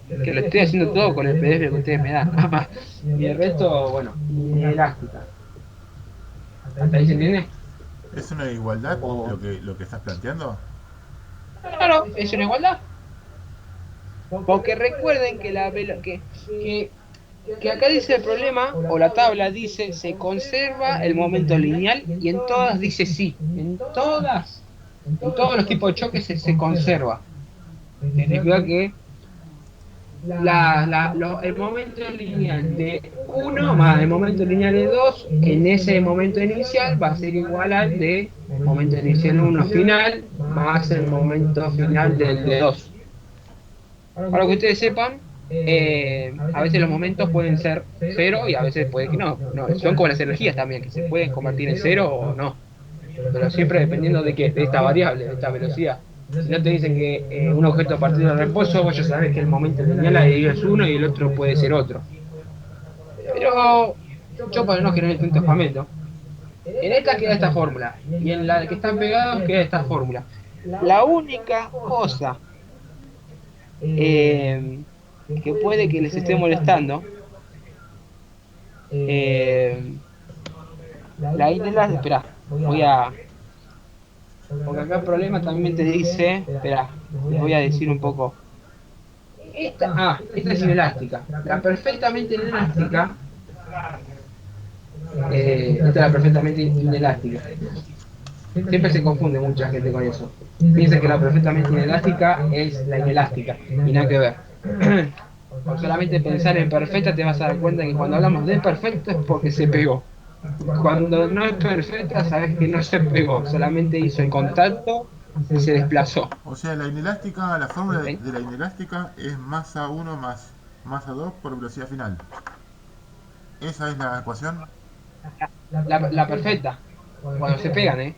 Que lo estoy haciendo todo con el PDF que ustedes me dan. Y el resto, bueno, inelástica. ¿Hasta ahí se entiende? ¿Es una igualdad O- lo que estás planteando? Claro, es una igualdad. Porque recuerden que que acá dice el problema, o la tabla dice, se conserva el momento lineal, y en todas dice sí. En todos los tipos de choques se conserva. Significa que el momento lineal de 1 más el momento lineal de 2 en ese momento inicial va a ser igual al de momento inicial 1 final más el momento final del de 2. Para que ustedes sepan, a veces los momentos pueden ser cero y a veces puede que no. Son como las energías también, que se pueden convertir en cero o no. Pero siempre dependiendo de qué, de esta variable, de esta velocidad. Si no te dicen que un objeto partido de reposo, vos ya sabés que el momento lineal ahí es uno y el otro puede ser otro. Pero yo para no generar tanto espamento, en esta queda esta fórmula y en la que están pegados queda esta fórmula. La única cosa eh, que puede que les esté molestando, la inelástica, espera, porque acá el problema también te dice, espera, les voy a decir un poco. Esta es inelástica. La perfectamente inelástica, esta es la perfectamente inelástica. Siempre se confunde mucha gente con eso. Piensa que la perfectamente inelástica es la inelástica, y nada que ver. Por solamente pensar en perfecta te vas a dar cuenta que cuando hablamos de perfecto es porque se pegó. Cuando no es perfecta sabes que no se pegó, solamente hizo el contacto y se desplazó. O sea, la fórmula ¿Ok? de la inelástica es masa 1 más masa 2 por velocidad final. ¿Esa es la ecuación? La perfecta, cuando se pegan, ¿eh?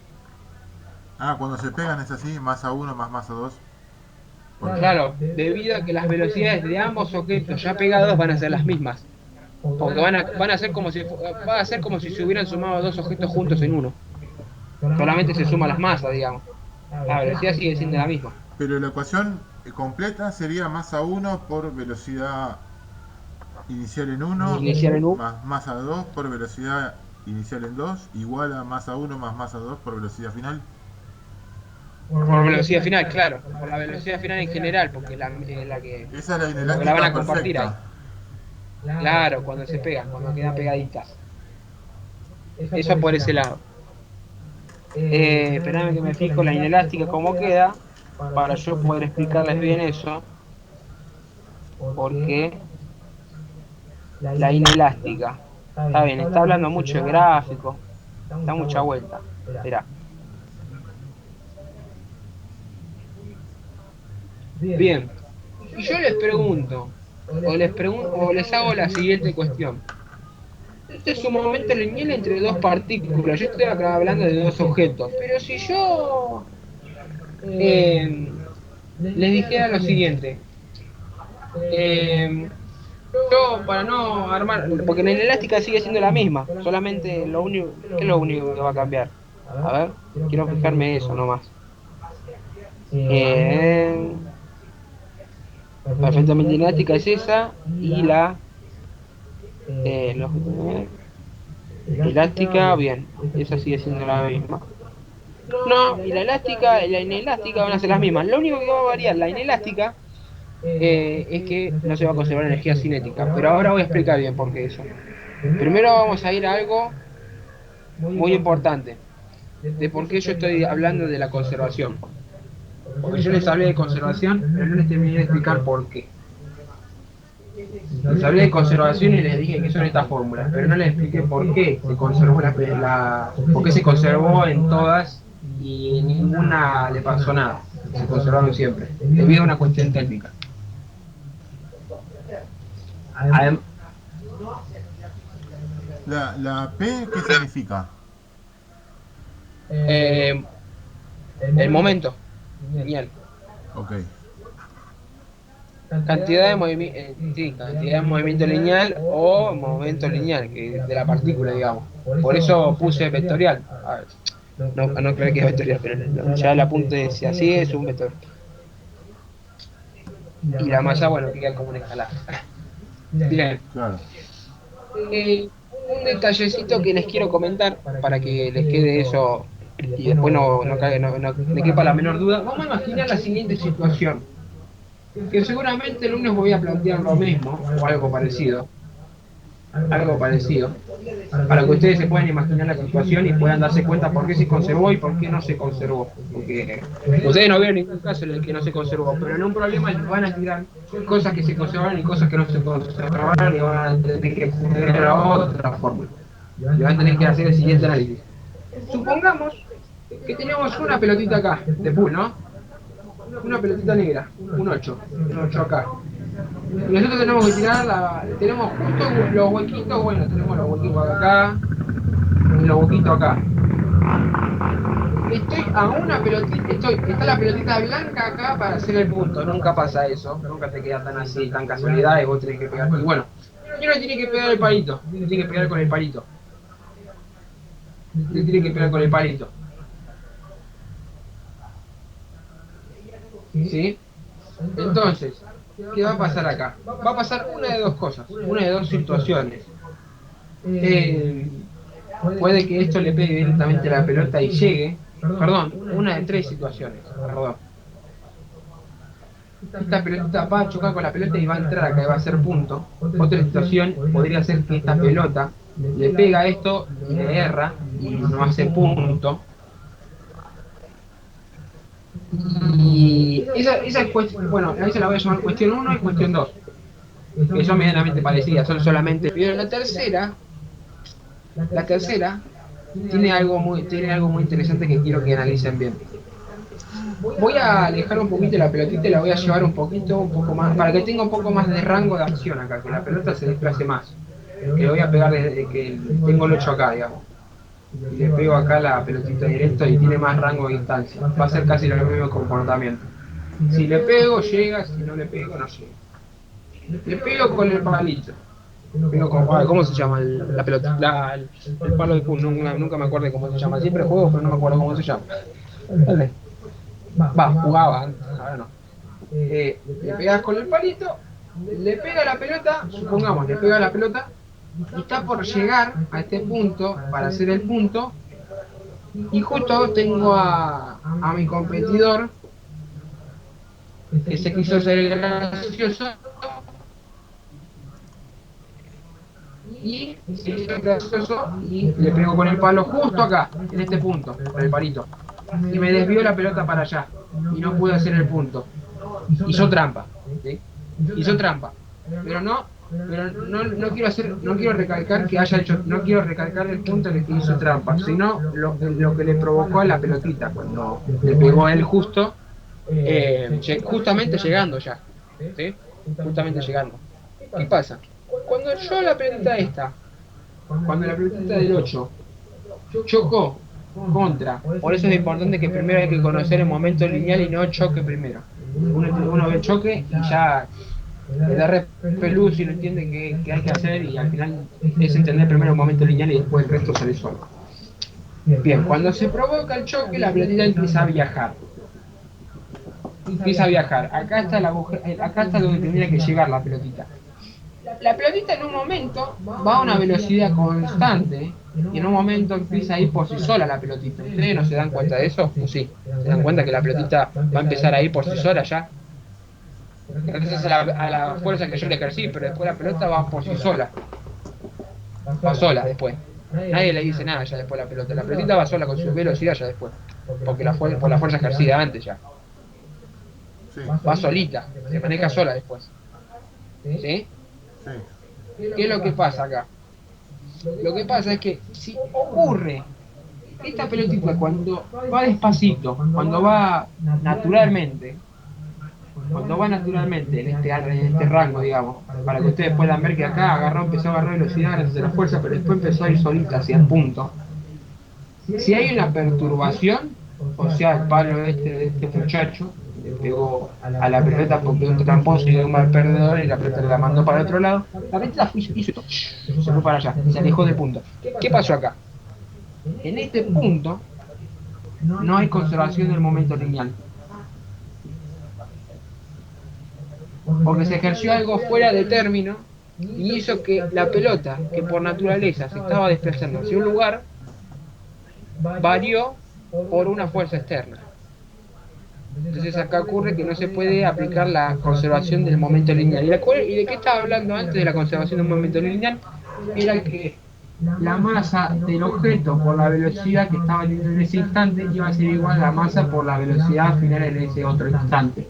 Ah, cuando se pegan es así, masa 1 más masa 2. Claro, debido a que las velocidades de ambos objetos ya pegados van a ser las mismas. Porque van a ser como si va a ser como si se hubieran sumado dos objetos juntos en uno. Solamente se suman las masas, digamos. La velocidad sigue siendo la misma. Pero la ecuación completa sería masa 1 por velocidad inicial en 1 Inicial en U más masa 2 por velocidad inicial en 2 igual a masa 1 más masa 2 por velocidad final. por velocidad final, claro. Por la velocidad final en general, porque es la que. Esa es la Porque la van ineláctica a compartir ahí. perfecta. Claro, cuando se pegan, cuando quedan pegaditas. Eso por ese lado. Esperame que me fijo la inelástica cómo queda, para yo poder explicarles bien eso. Porque la inelástica. Está bien, está hablando mucho de gráfico. Da mucha vuelta. Esperá. Bien. Y yo les pregunto, o les hago la siguiente cuestión. Este es un momento lineal entre dos partículas. Yo estoy acá hablando de dos objetos. Pero si yo les dijera lo siguiente. Yo, para no armar, porque la elástica sigue siendo la misma, solamente lo único, ¿qué es lo único que va a cambiar? A ver, quiero fijarme eso nomás. Perfectamente elástica es esa, y elástica, bien, esa sigue siendo la misma. No, y la elástica y la inelástica van a ser las mismas. Lo único que va a variar la inelástica es que no se va a conservar energía cinética. Pero ahora voy a explicar bien por qué eso. Primero vamos a ir a algo muy importante, de por qué yo estoy hablando de la conservación. Porque yo les hablé de conservación, pero no les terminé de explicar por qué. Les hablé de conservación y les dije que son estas fórmulas, pero no les expliqué por qué se conservó por qué se conservó en todas y ninguna le pasó nada. Se conservaron siempre, debido a una cuestión técnica. La P, ¿qué significa? El momento lineal. Ok. Cantidad de movimiento, sí, cantidad de movimiento lineal o momento lineal de la partícula, digamos. Por eso puse vectorial. A ver, no creo que es vectorial, pero ya el apunte, si así es un vector. Y la masa, bueno, queda como una escalada. Bien. Claro. Un detallecito que les quiero comentar para que les quede eso y después no me quepa la menor duda. Vamos a imaginar la siguiente situación, que seguramente el lunes voy a plantear lo mismo o algo parecido, para que ustedes se puedan imaginar la situación y puedan darse cuenta por qué se conservó y por qué no se conservó, porque ustedes no vieron ningún caso en el que no se conservó, pero en un problema les van a tirar cosas que se conservaron y cosas que no se conservaron y van a tener que poner a otra fórmula y van a tener que hacer el siguiente análisis. Supongamos que tenemos una pelotita acá de pool, ¿no? Una pelotita negra, un 8 acá. Y nosotros tenemos que tirar tenemos justo los huequitos, bueno, tenemos los huequitos acá y los huequitos acá. Estoy a una pelotita, está la pelotita blanca acá para hacer el punto, nunca pasa eso, nunca te queda tan así, tan casualidad y vos tenés que pegar. Y bueno, yo le tiene que pegar el palito, le tiene que pegar con el palito. Le tiene que pegar con el palito. ¿Sí? Entonces, ¿qué va a pasar acá? Va a pasar una de dos cosas, una de dos situaciones. Puede que esto le pegue directamente a la pelota y llegue. Perdón, una de tres situaciones. Perdón. Esta pelotita va a chocar con la pelota y va a entrar acá y va a hacer punto. Otra situación podría ser que esta pelota le pega esto y le erra y no hace punto. Y esa es cuestión, bueno, a esa la voy a llamar cuestión 1 y cuestión 2, que son medianamente parecidas, son solamente. Pero la tercera tiene algo muy interesante que quiero que analicen bien. Voy a alejar un poquito la pelotita y la voy a llevar un poco más, para que tenga un poco más de rango de acción acá, que la pelota se desplace más. Que le voy a pegar desde que tengo el 8 acá, digamos. Y le pego acá la pelotita directo y tiene más rango de distancia. Va a ser casi lo mismo comportamiento. Si le pego, llega, si no le pego, no llega. Le pego con el palito. ¿Cómo se llama la pelota? El palo de pool, nunca me acuerdo cómo se llama. Siempre juego, pero no me acuerdo cómo se llama. Dale. Jugaba antes, ahora no. Le pegas con el palito, le pega la pelota, supongamos, le pega la pelota, y está por llegar a este punto para hacer el punto, y justo tengo a mi competidor que se quiso ser gracioso y le pego con el palo justo acá, en este punto, con el palito, y me desvió la pelota para allá y no pude hacer el punto. Hizo trampa, ¿sí? Hizo trampa, pero no quiero recalcar que haya hecho, no quiero recalcar el punto de que hizo trampa, sino lo que le provocó a la pelotita cuando le pegó a él justo, justamente llegando ya, ¿sí? Justamente llegando. ¿Qué pasa? Cuando yo la pelotita esta, cuando la pelotita del 8 chocó contra, por eso es importante que primero hay que conocer el momento lineal y no choque primero. Uno ve el choque y ya le da repelús y no entiende qué hay que hacer y al final es entender primero el momento lineal y después el resto sale solo. Bien, cuando se provoca el choque la pelotita empieza a viajar. Acá está acá está donde tendría que llegar la pelotita. La pelotita en un momento va a una velocidad constante y en un momento empieza a ir por sí sola la pelotita. ¿Ustedes no se dan cuenta de eso? ¿O sí? ¿Se dan cuenta que la pelotita va a empezar a ir por sí sola ya? Gracias a la fuerza que yo le ejercí, pero después la pelota va por sí sola. Va sola después. Nadie le dice nada ya después a la pelota. La pelotita va sola con su velocidad ya después. Porque por la fuerza ejercida antes ya. Sí, Va solita, se maneja sola después. ¿Sí? sí. ¿Qué es lo que pasa acá? Lo que pasa es que si ocurre esta pelotita cuando va despacito, cuando va naturalmente en este rango, digamos, para que ustedes puedan ver que acá empezó a agarrar velocidad gracias a la fuerza, pero después empezó a ir solita hacia el punto. Si hay una perturbación, o sea, el palo de este muchacho le pegó a la pelota porque un tramposo y un mal perdedor y la pelota la mandó para el otro lado, la pelota hizo esto, se fue para allá, se alejó del punto. ¿Qué pasó acá? En este punto no hay conservación del momento lineal. Porque se ejerció algo fuera de término y hizo que la pelota, que por naturaleza se estaba desplazando hacia un lugar, varió por una fuerza externa. Entonces acá ocurre que no se puede aplicar la conservación del momento lineal. ¿Y de qué estaba hablando antes de la conservación del momento lineal? Era que la masa del objeto por la velocidad que estaba en ese instante iba a ser igual a la masa por la velocidad final en ese otro instante.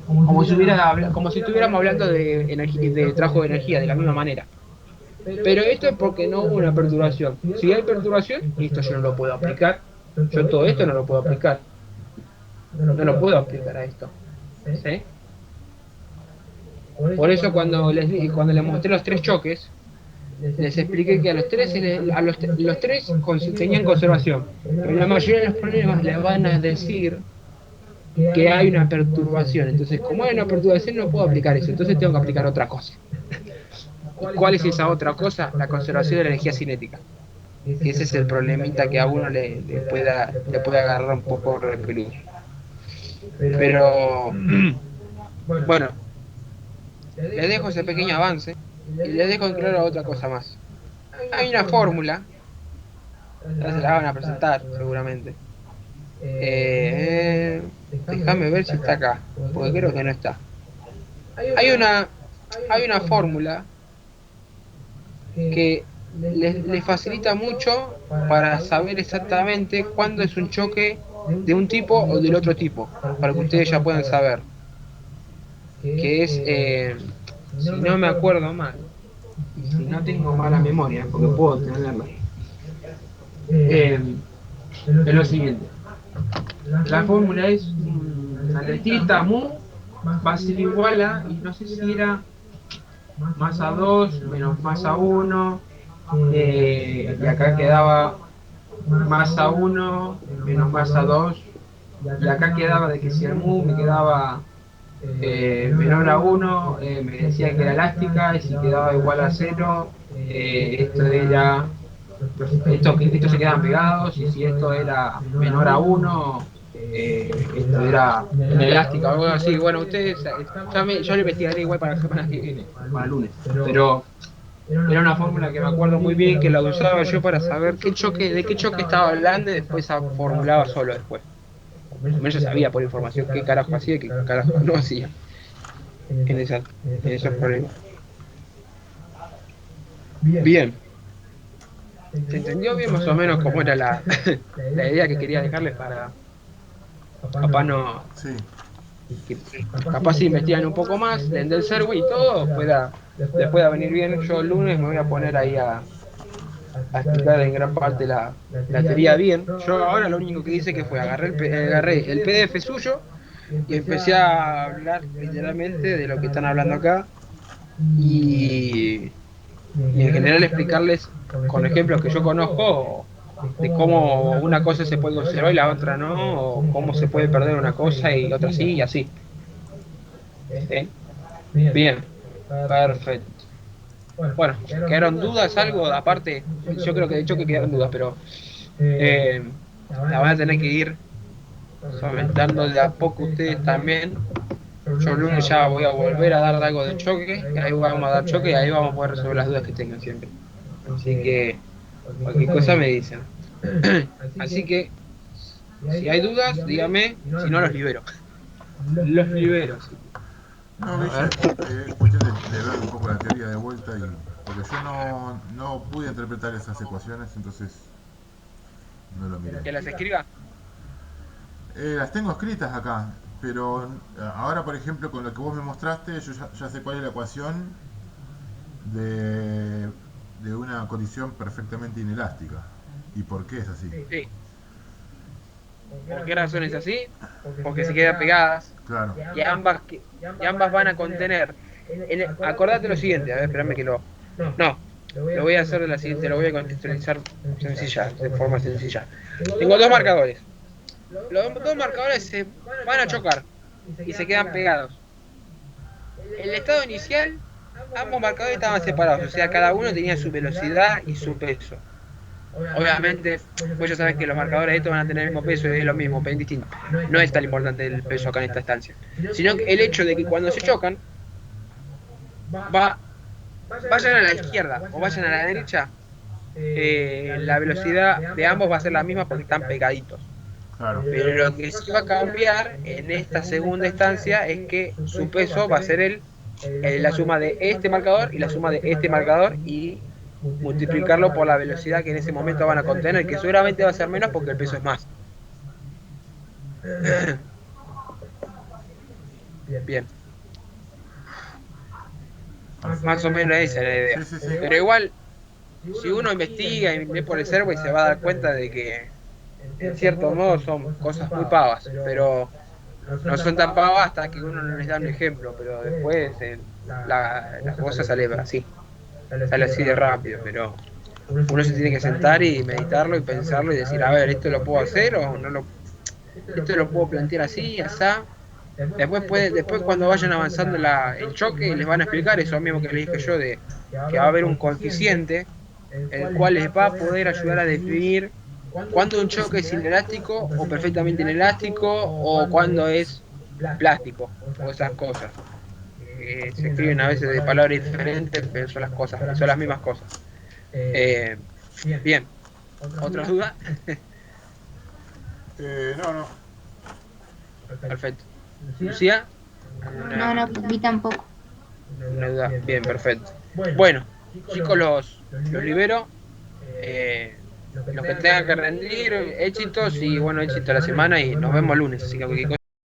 Como si estuviéramos hablando de trabajo de energía, de la misma manera. Pero esto es porque no hubo una perturbación. Si hay perturbación, esto yo no lo puedo aplicar. Yo todo esto no lo puedo aplicar. No lo puedo aplicar a esto. ¿Sí? Por eso cuando les mostré los tres choques, les expliqué que a los tres tenían conservación. Pero la mayoría de los problemas les van a decir que hay una perturbación. Entonces, como hay una perturbación, no puedo aplicar eso. Entonces tengo que aplicar otra cosa. ¿Cuál es esa otra cosa? La conservación de la energía cinética. Ese es el problemita que a uno le puede agarrar un poco repelido. Pero, bueno, les dejo ese pequeño avance y les dejo en claro otra cosa más. Hay una fórmula, ya se la van a presentar seguramente. Déjame ver si está acá, porque creo que no está. Hay una fórmula que les facilita mucho para saber exactamente cuándo es un choque de un tipo o del otro tipo, para que ustedes ya puedan saber. Que es, si no me acuerdo mal, y si no tengo mala memoria, porque puedo tenerla, es lo siguiente. La fórmula es una letrita mu va a ser igual a, y no sé si era masa 2 menos masa 1, y acá quedaba masa 1 menos masa 2, y acá quedaba de que si el mu me quedaba menor a 1, me decía que era elástica, y si quedaba igual a 0, estos se quedan pegados, y si esto era menor a 1, esto era elástica o algo así. Bueno, ustedes, yo lo investigaré igual para la semana que viene, para el lunes, pero era una fórmula que me acuerdo muy bien, que la usaba yo para saber de qué choque estaba hablando, y después formulaba solo después. Yo sabía por información qué carajo hacía y qué carajo no hacía en esos problemas. Bien. ¿Se entendió bien más o menos cómo era la idea que quería dejarles para capaz no... Sí. Que capaz si investigan un poco más, leen del servo y todo, les pueda venir bien? Yo el lunes me voy a poner ahí a explicar en gran parte la teoría bien. Yo ahora lo único que hice que fue agarré el PDF suyo y empecé a hablar literalmente de lo que están hablando acá, y en general explicarles con ejemplos que yo conozco de cómo una cosa se puede conservar y la otra no, o cómo se puede perder una cosa y otra sí, y así. ¿Sí? Bien, perfecto. Bueno, ¿quedaron dudas, algo? Aparte, yo creo que de hecho que quedaron dudas, pero la van a tener que ir solventando de a poco ustedes también. Yo el lunes ya voy a volver a dar algo de choque, y ahí vamos a dar choque y ahí vamos a poder resolver las dudas que tengan siempre. Así que cualquier cosa me dicen. Así que si hay dudas, dígame, si no los libero. Los libero, sí. No, Guille, es cuestión de ver un poco la teoría de vuelta, porque yo no pude interpretar esas ecuaciones, entonces no lo miré. ¿Que las escriba? Las tengo escritas acá, pero ahora, por ejemplo, con lo que vos me mostraste, yo ya sé cuál es la ecuación de una colisión perfectamente inelástica. ¿Y por qué es así? Sí. ¿Por qué razón es así? Porque se quedan pegadas Claro. y ambas van a contener. Acordate lo siguiente, a ver, espérame que lo. No, lo voy a hacer de la siguiente, lo voy a contextualizar de forma sencilla. Tengo dos marcadores. Los dos marcadores se van a chocar y se quedan pegados. En el estado inicial, ambos marcadores estaban separados, o sea, cada uno tenía su velocidad y su peso. Obviamente, vos ya sabés que los marcadores de estos van a tener el mismo peso y es lo mismo, pero es distinto. No es tan importante el peso acá en esta instancia, sino que el hecho de que cuando se chocan, vayan a la izquierda o vayan a la derecha, la velocidad de ambos va a ser la misma porque están pegaditos. Claro. Pero lo que sí va a cambiar en esta segunda instancia es que su peso va a ser la suma de este marcador y la suma de este marcador y multiplicarlo por la velocidad que en ese momento van a contener, que seguramente va a ser menos porque el peso es más. Bien. Más o menos esa es la idea. Sí. Pero igual, si uno investiga y ve por el servo y se va a dar cuenta de que en cierto modo son cosas muy pavas, pero no son tan pavas hasta que uno no les da un ejemplo, pero después la cosa sale así de rápido, pero uno se tiene que sentar y meditarlo y pensarlo y decir, a ver, ¿esto lo puedo hacer o no esto lo puedo plantear así, asá? Después cuando vayan avanzando el choque les van a explicar eso mismo que les dije yo, de que va a haber un coeficiente el cual les va a poder ayudar a definir cuándo un choque es inelástico o perfectamente inelástico o cuándo es plástico o esas cosas. Se escriben a veces de palabras diferentes, pero son las mismas cosas. Bien, ¿otra duda? No. Perfecto. ¿Lucía? No, vi tampoco. Una duda. Bien, perfecto. Bueno, chicos, los libero. Los que tengan que rendir, éxitos y bueno, éxito a la semana y nos vemos el lunes. Así que